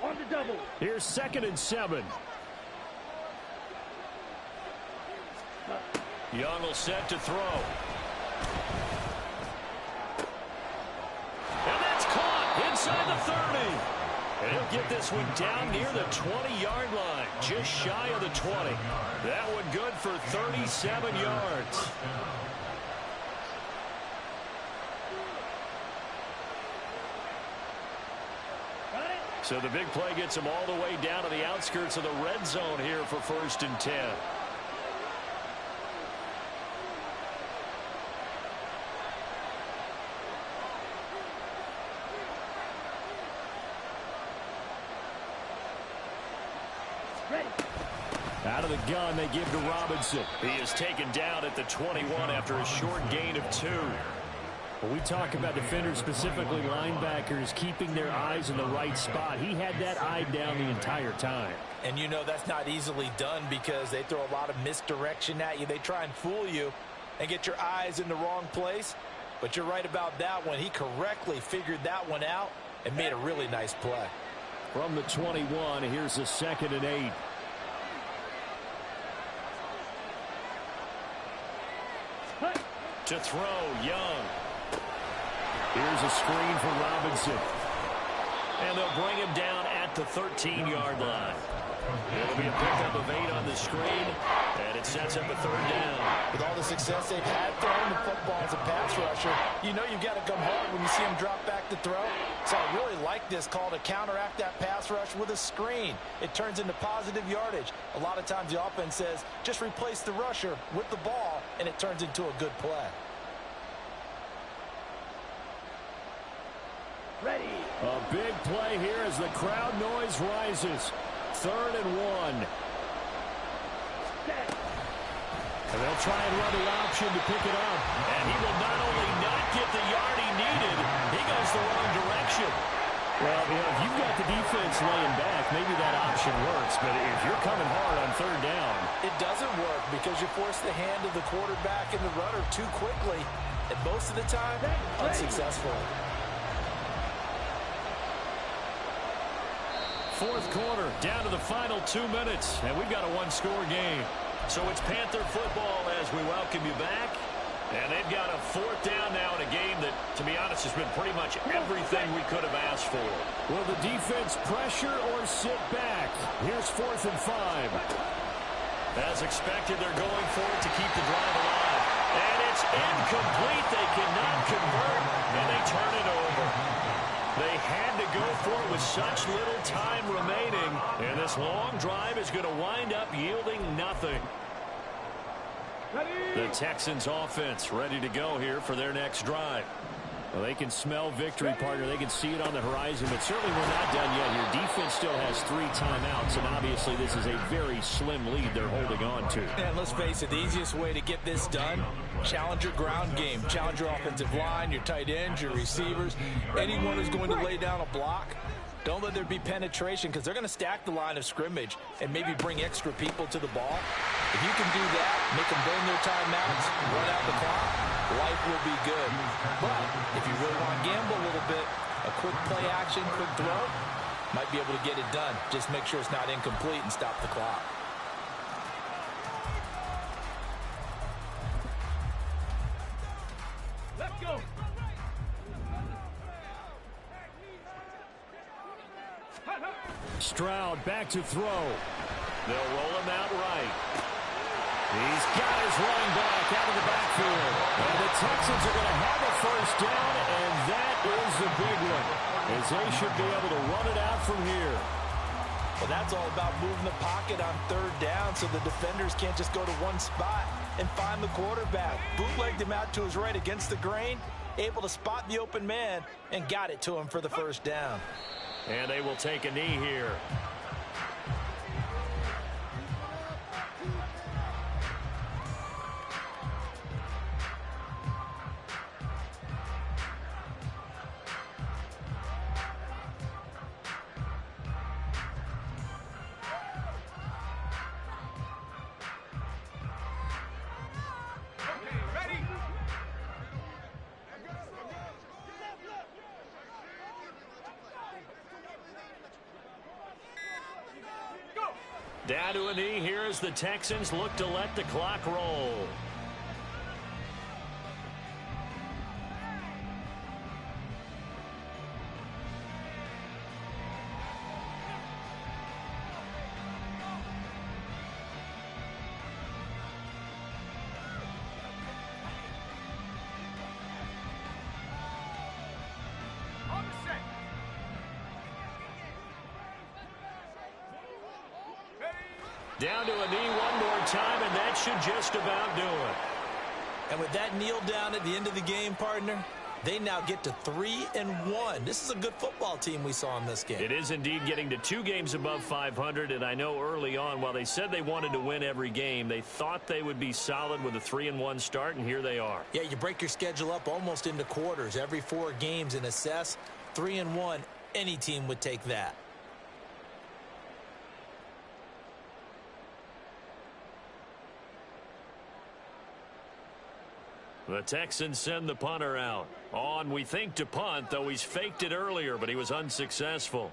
On the double. Here's 2nd and 7. Young will set to throw. And that's caught inside the 30. And he'll get this one down near the 20-yard line, just shy of the 20. That one good for 37 yards. So the big play gets him all the way down to the outskirts of the red zone here for 1st and 10. Out of the gun, they give to Robinson. He is taken down at the 21 after a short gain of 2. When we talk about defenders, specifically linebackers, keeping their eyes in the right spot, he had that eye down the entire time. And you know that's not easily done because they throw a lot of misdirection at you. They try and fool you and get your eyes in the wrong place. But you're right about that one. He correctly figured that one out and made a really nice play. From the 21, here's a 2nd and 8. To throw, Young. Here's a screen for Robinson. And they'll bring him down at the 13-yard line. It'll be a pickup of 8 on the screen, and it sets up a 3rd down. With all the success they've had throwing the football as a pass rusher, you know you've got to come hard when you see him drop back to throw. So I really like this call to counteract that pass rush with a screen. It turns into positive yardage. A lot of times the offense says, just replace the rusher with the ball, and it turns into a good play. Ready. A big play here as the crowd noise rises. 3rd and 1. Set. And they'll try and run the option to pick it up. And he will not only not get the yard he needed, he goes the wrong direction. Well, if you've got the defense laying back, maybe that option works. But if you're coming hard on 3rd down, it doesn't work because you force the hand of the quarterback and the runner too quickly. And most of the time, unsuccessful. 4th quarter, down to the final 2 minutes. And we've got a one-score game. So it's Panther football as we welcome you back. And they've got a 4th down now in a game that, to be honest, has been pretty much everything we could have asked for. Will the defense pressure or sit back? Here's 4th and 5. As expected, they're going for it to keep the drive alive. And it's incomplete. They cannot convert, and they turn it over. They had to go for it with such little time remaining, and this long drive is going to wind up yielding nothing. The Texans offense ready to go here for their next drive. Well, they can smell victory, partner. They can see it on the horizon, but certainly we're not done yet here. Defense still has 3 timeouts, and obviously this is a very slim lead they're holding on to. And let's face it, the easiest way to get this done, challenge your ground game. Challenge your offensive line, your tight ends, your receivers, anyone who's going to lay down a block. Don't let there be penetration because they're going to stack the line of scrimmage and maybe bring extra people to the ball. If you can do that, make them burn their timeouts, run out the clock, life will be good. But if you really want to gamble a little bit, a quick play action, quick throw, might be able to get it done. Just make sure it's not incomplete and stop the clock. Let's go. Stroud back to throw. They'll roll him out right. He's got his running back out of the backfield. And the Texans are going to have a 1st down, and that is the big one, as they should be able to run it out from here. Well, that's all about moving the pocket on 3rd down so the defenders can't just go to one spot and find the quarterback. Bootlegged him out to his right against the grain, able to spot the open man, and got it to him for the 1st down. And they will take a knee here. Down to a knee here as the Texans look to let the clock roll. Down to a knee one more time, and that should just about do it. And with that kneel down at the end of the game, partner, they now get to 3-1. This is a good football team we saw in this game. It is indeed getting to 2 games above 500, and I know early on, while they said they wanted to win every game, they thought they would be solid with a 3-1 start, and here they are. Yeah, you break your schedule up almost into quarters, every 4 games, and assess 3-1. Any team would take that. The Texans send the punter out. On, we think, to punt, though he's faked it earlier, but he was unsuccessful.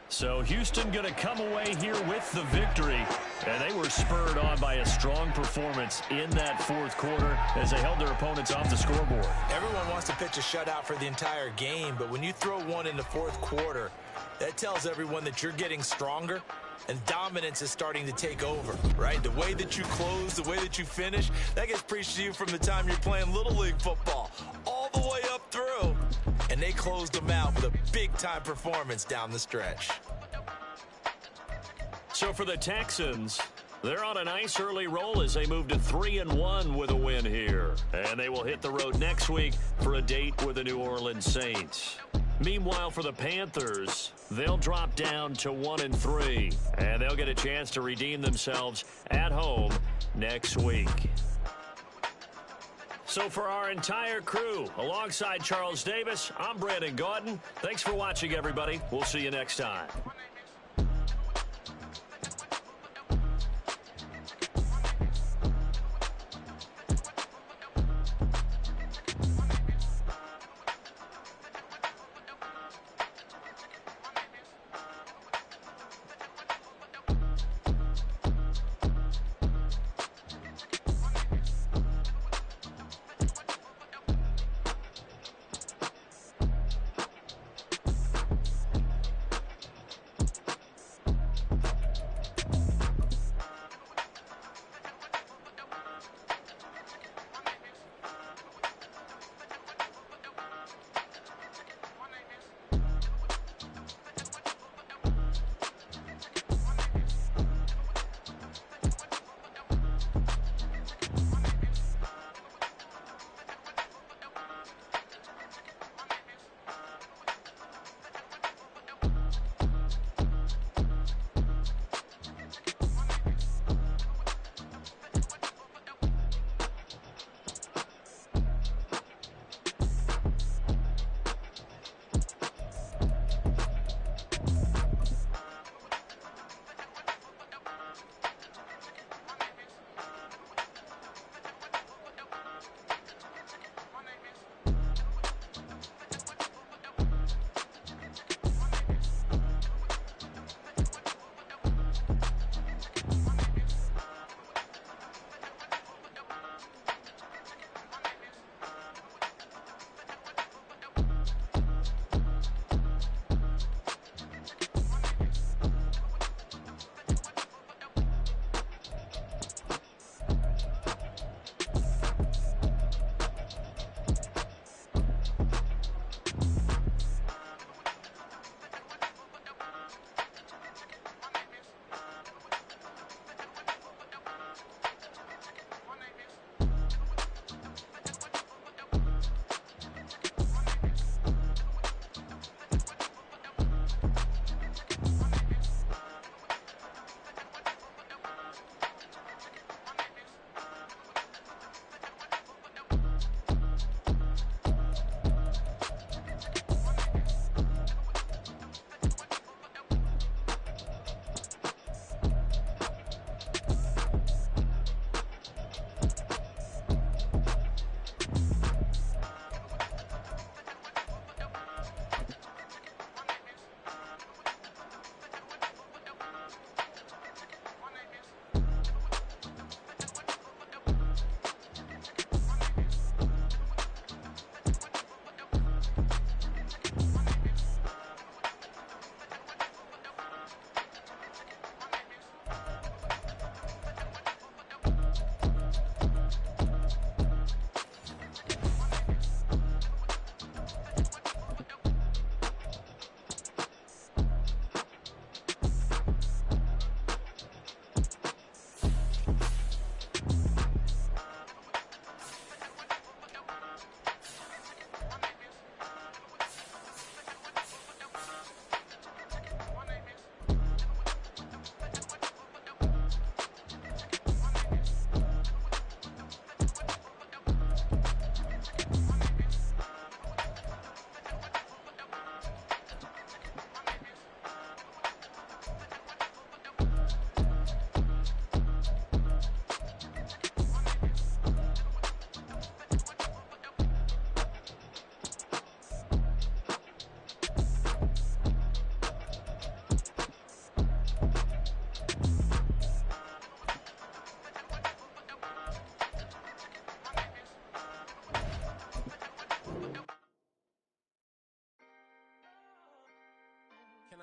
So Houston going to come away here with the victory. And they were spurred on by a strong performance in that 4th quarter as they held their opponents off the scoreboard. Everyone wants wants to pitch a shutout for the entire game, but when you throw one in the fourth quarter, that tells everyone that you're getting stronger and dominance is starting to take over, right? The way that you close, the way that you finish, that gets preached to you from the time you're playing Little League football all the way up through. And they closed them out with a big-time performance down the stretch. So for the Texans, they're on a nice early roll as they move to 3-1 with a win here. And they will hit the road next week for a date with the New Orleans Saints. Meanwhile, for the Panthers, they'll drop down to 1-3. And they'll get a chance to redeem themselves at home next week. So for our entire crew, alongside Charles Davis, I'm Brandon Gaudin. Thanks for watching, everybody. We'll see you next time.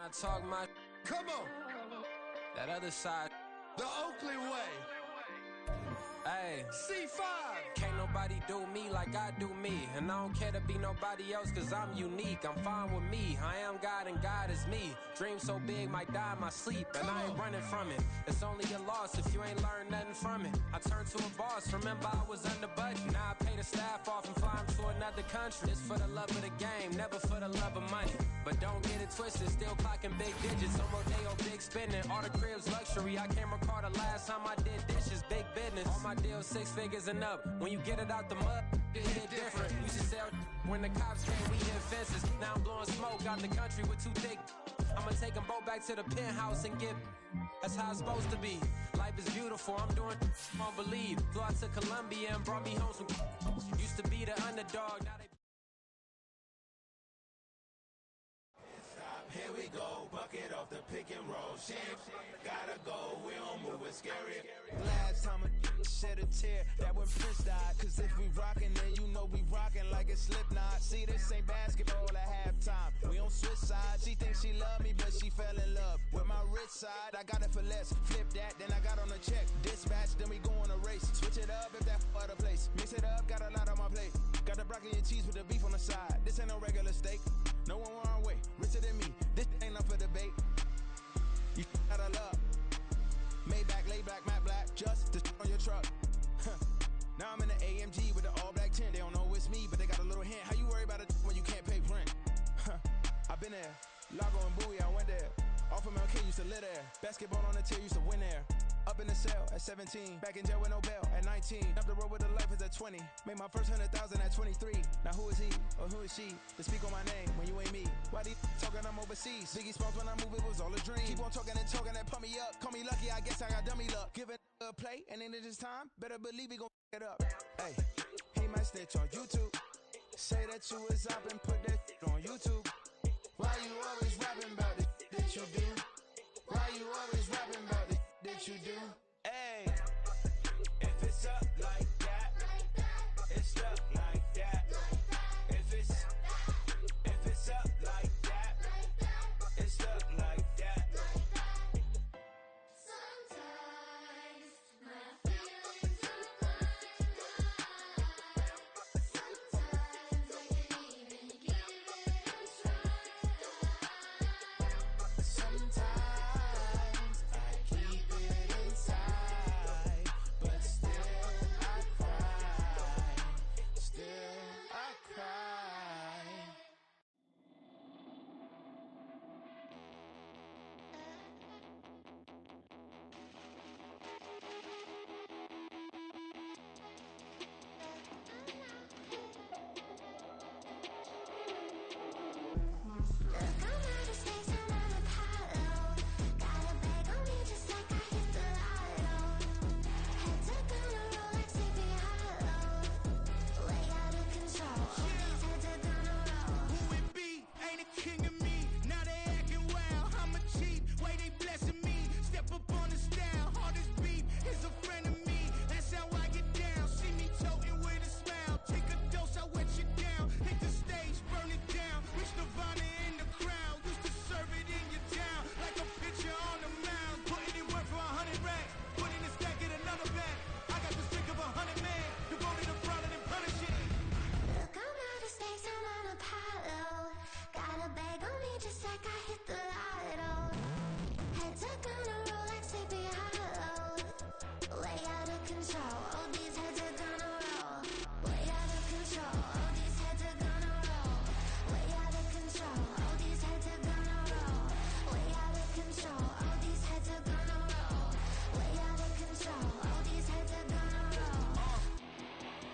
I talk my Come on. that other side. The Oakley way. Hey, C5. can't nobody do me like I do me. And I don't care to be nobody else cause I'm unique. I'm fine with me. I am God and God is me. Dream so big might die in my sleep. And I ain't running from it. It's only a loss if you ain't learned nothing from it. I turned to a boss. Remember I was under budget. Now I pay the staff off and fly them to another country. It's for the love of the game, never for the love of money. But don't get it twisted, still clocking big digits. On Rodeo, big spending. All the cribs luxury. I can't recall the last time I did dishes. Big business. All my deals 6 figures and up. When you get it out the mud, it hit different. Used to sell when the cops came, we hit fences. Now I'm blowing smoke out the country with 2 thick. I'ma take them both back to the penthouse and get. That's how it's supposed to be. Life is beautiful, I'm doing won't believe. Flew out to Colombia and brought me home some. Used to be the underdog, now they. Here we go, bucket off the pick and roll. Shit, gotta go, we don't move it scary. Last time a shed a tear, that when Prince died. Cause if we rockin', then you know we rockin' like it's Slipknot. See, this ain't basketball at halftime. We on switch sides. She thinks she love me, but she fell in love with my rich side. I got it for less. Flip that, then I got on a check. Dispatch, then we go on a race. Switch it up if that other place. Mix it up, got a lot on my plate. Got the broccoli and cheese with the beef on the side. This ain't no regular steak. No one wrong way, richer than me. This ain't up for debate. You out of love. Maybach, laid back, matte black, just to on your truck. Now I'm in the AMG with the all black tint. They don't know it's me, but they got a little hint. How you worry about it when you can't pay rent? I've been there. Lago and Bowie, I went there. Off of MLK, used to live there. Basketball on the tier, used to win there. Up in the cell at 17. Back in jail with no bail at 19. Up the road with a life is at 20. Made my first 100,000 at 23. Now who is he or who is she to speak on my name when you ain't me? Why they talking I'm overseas? Biggie Smalls when I move, it was all a dream. Keep on talking and pump me up. Call me lucky, I guess I got dummy luck. Give it a play and then it's time. Better believe we gon' it up. Hey, he might snitch on YouTube. Say that you was up and put that on YouTube. Why you always rapping about the that you do? Why you always rapping about the that you do? Hey, if it's up like that, it's up like that. If it's up like that, it's up like that. Sometimes my feelings are blind. Sometimes I can't even give it a try. Sometimes I keep it inside, but still I cry. Still I cry. Look, I'm out of space, I'm on Apollo. Got a bag on me just like I hit the lotto. Head to gonna roll like Sleepy Hollow. Way out of control, all these heads are gonna roll. Who it be? Ain't a king of me. Now they acting wild. I'm a cheat. Way they blessing me. Step up on the style. All this beef is a friend of me. That's how I get down. See me toting with a smile. Take a dose, I wet you down. Hit the stage, burn it down. Reach Nirvana in the crowd. Used to serve it in your town. Like a pitcher on the mound. Putting in work for 100 racks. Put in a stack, get another bag. I got the strength of 100 men. Devoted to prowling and punishing. Look, I'm out of space, I'm on Apollo. Got a bag on me just like I hit the lotto. Heads are gonna roll like Sleepy Hollow. Way out of control, all these heads are gonna roll. Way out of control, all these heads are gonna roll. Way out of control, all these heads are gonna roll. Way out of control, all these heads are gonna roll. Way out of control, all these heads are gonna roll.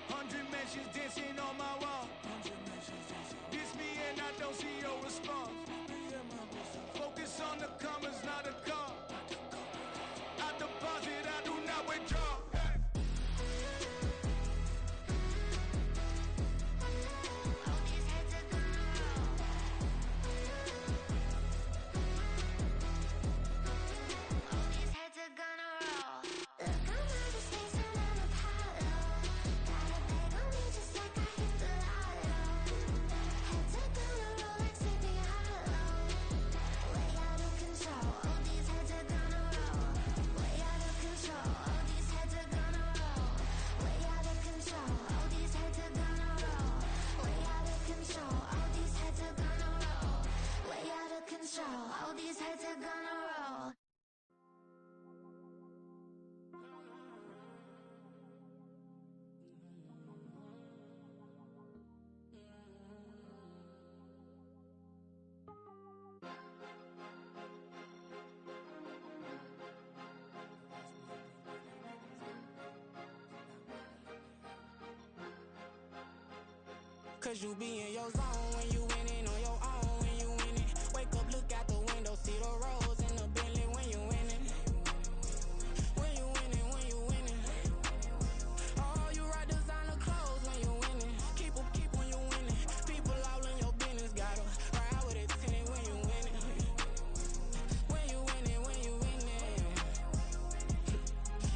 100 mentions dancing on my wall. This me and I don't see your response. Cause you be in your zone when you winning on your own when you winning. Wake up, look out the window, see the rose in the Bentley when you winning. When you winning, when you winning. Oh, you rock designer clothes when you winning. Keep when you winning. People all in your business, gotta ride with it tinted when you winning. When you winning, when you winning.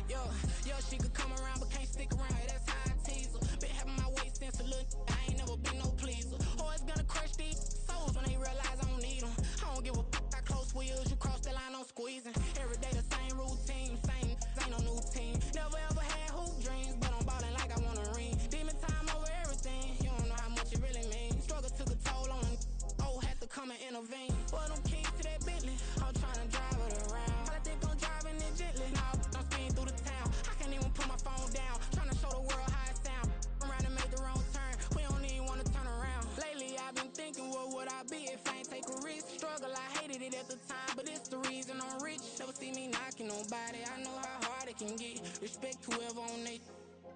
Yo, she could come around but can't stick around. Hey, that's how I tease her. Been having my waist since a little. I ain't never been no pleaser. Always gonna crush these souls when they realize I don't need them. I don't give a how close wheels. You cross the line, I'm squeezing. Every day the same routine, same ain't no new team. Never ever had hoop dreams, but I'm ballin' like I want a ring. Demon time over everything. You don't know how much it really means. Struggle took a toll on them. Oh, had to come and intervene. Boy, them keys to that Bentley. I'm trying to drive it around. I think I'm driving it gently. Now I'm speeding through the town. I can't even put my phone down. Trying to show the world how it sound. Around and make the wrong turn. We don't even want to turn around. Lately I've been thinking, what would I be if I ain't take a risk? Struggle, I hated it at the time, but it's the reason I'm rich. Never see me knocking nobody. I know how hard it can get. Respect whoever on they.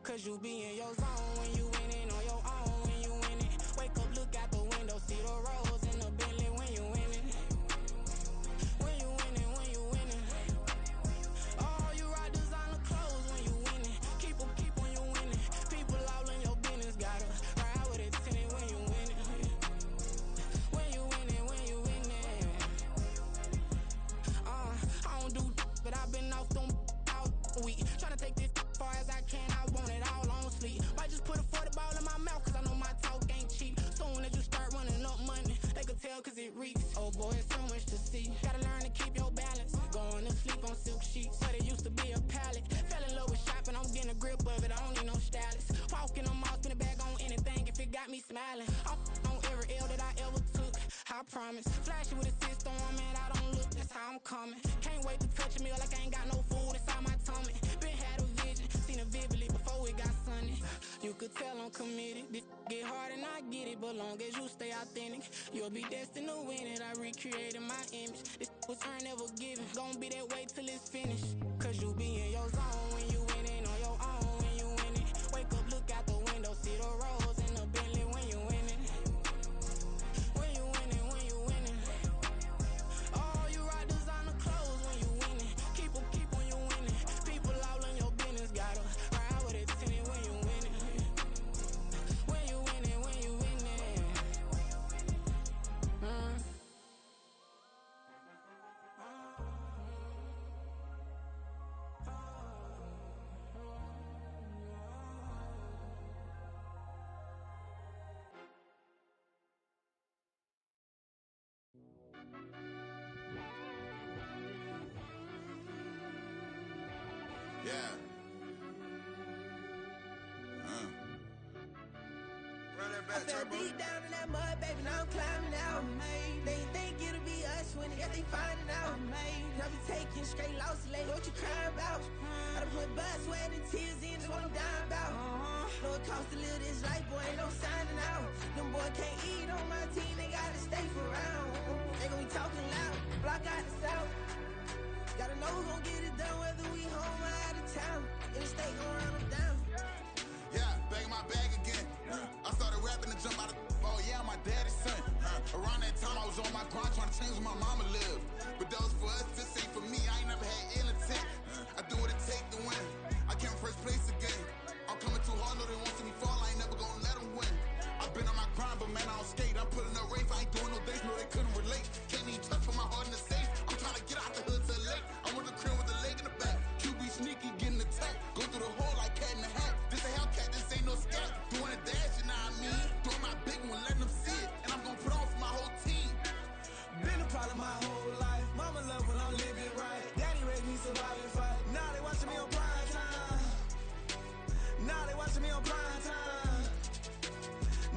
Cause you be in your zone when you winning on your own when you winning. Wake up, look out the window, see the rose in the Bentley when you winning. When you winning, when you winning. Oh, you rock designer clothes when you winning. Keep when you winning. People all in your business, gotta ride with it tinted when you winning. When you winning, when you winning. I don't do but I've been off them all week. Tryna take this far as I can, I want it all on sleep. Might just put a 40 ball in my mouth, cause I know my talk ain't cheap. Soon as you start running up money, they could tell cause it reeks. Oh boy, it's so much to see. Gotta learn to keep your balance. Going to sleep on silk sheets, but it used to be a pallet. Fell in love with shopping, I'm getting a grip of it, I don't need no stylist. Walking on mouth, spin a bag on anything if it got me smiling. I'm on every L that I ever took, I promise. Flashing with a system, man, I don't look, that's how I'm coming. Can't wait to touch a meal like I ain't got no food inside my tummy. Been had a vision, seen it vividly before it got sunny. You could tell I'm committed. This get hard and I get it, but long as you stay authentic, you'll be destined to win it. I recreated my image. This was earned, never given. Gonna be that way till it's finished. Cause you be in your zone when you winning on your own when you winning. Wake up, look out the window, see the rose in the Bentley when you winning. When you winning, when you winning. Oh, you rock designer clothes when you winning. Keep when you winning. People all in your business, gotta ride with it tinted when you winning. When you winning, when you winning. Yeah. Run that back, I fell Turbo. deep down in that mud, baby, now I'm climbing out. They ain't think it'll be us when they got they finding out. I be taking straight losses, like what you crying about? I done put blood, sweat, and tears in, that's what I'm dying about. Know it costs to live this life, boy, ain't no signing out. Them boy can't eat on my team, they gotta stay for round. They gon' be talking loud, block out the south. Gotta know who gon' get it done, whether we home or out of town. In the state, gon' run them down. Yeah, back in my bag again. I started rapping and jump out of. Oh yeah, I'm my daddy's son. Around that time I was on my grind trying to change where my mama lived. But that was for us, this ain't for me. I ain't never had ill intent. I do what it take to win. I came first place again. I'm coming too hard, no they won't see me fall. I ain't never gonna let them win. I've been on my grind, but man I don't skate. I'm putting up race, I ain't doing no days, no they couldn't relate. Can't even touch for my heart in the safe. I'm trying to get out the hood to the lake. I'm with the crib with the leg in the back. QB sneaky, getting attacked. Go through the hole like cat in the hat. This a Hellcat, this ain't no scat. Doing a dash, you know what I mean? Doing my big one, letting them see it. And I'm gonna put on for my whole team. Been a problem my whole life. Mama love when I'm living right. Daddy raised me survive and fight. Now they watching me on prime time. Now they watching me on prime time.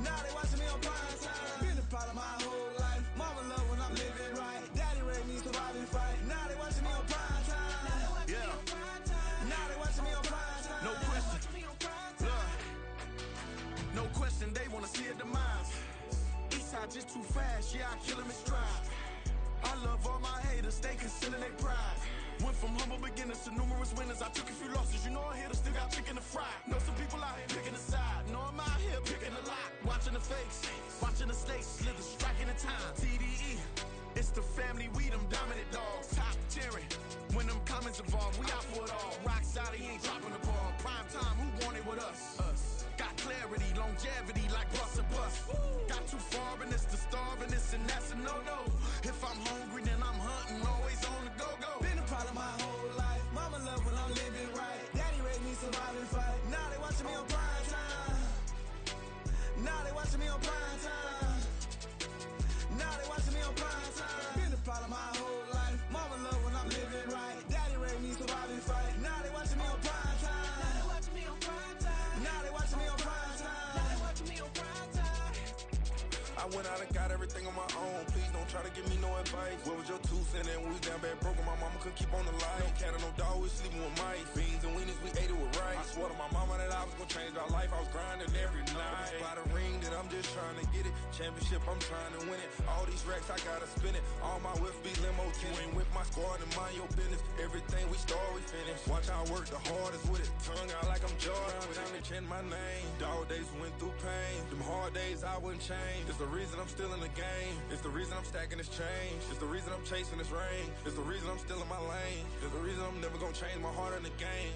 Now they watching me on prime time. Been a problem my whole life. Mama love when I'm living right. Daddy raised me survive and fight. Now they watching me on prime time. Yeah. Now they watching me on prime time. No question. No question, they wanna see a demise. Eastside just too fast, yeah, I kill him in stride. All I love all my haters, they consider they pride. Went from humble beginners to numerous winners. I took a few losses, you know I hit, still got chicken to fry. Know some people out here picking a side. Know I'm out here picking a lot. Watching the fakes, watching the snakes slither, striking the time. TDE, it's the family, we them dominant dogs. Top tiering, when them comments involved, we out for it all. Rock side, he ain't dropping the ball. Prime time, who want it with us? Got clarity, longevity, like bus and bus. Got too far and it's the starving, this and that's a no-no. If I'm hungry, then I'm hunting, always on the go-go. Been a problem my whole life. Mama love when I'm living right. Daddy raised me survive and fight. Now they watching me on prime time. Now they watching me on prime time. Now they watching me on prime time. Been a problem my whole life. Mama love when I'm living right. Daddy raised me survive and fight. Now they watching me on prime time. Now they watching me on prime time. Now they watching me on prime time. Now they watching me on prime time. I went out and got everything on my own. Please don't try to give me no advice. What was your 2 cents and we was down bad broke and my mama couldn't keep on the light. No cat or no dog, we sleeping with mice. Beans and weenies, we ate it with rice. I swore to my mama that I was gonna change our life. I was grinding every night. By the ring that I'm just trying to get it. Championship, I'm trying to win it. All these racks, I gotta spin it. All my whips be limo tinted. You ain't with my squad and mind your business. Everything we start, we finish. Watch how I work the hardest with it. Tongue out like I'm Jordan. Without me change my name. Dog days went through pain. Them hard days I wouldn't change. It's the reason I'm still in the game. It's the reason I'm stacking this change. It's the reason I'm chasing this rain. It's the reason I'm still in my lane. It's the reason I'm never gonna change my heart in the game.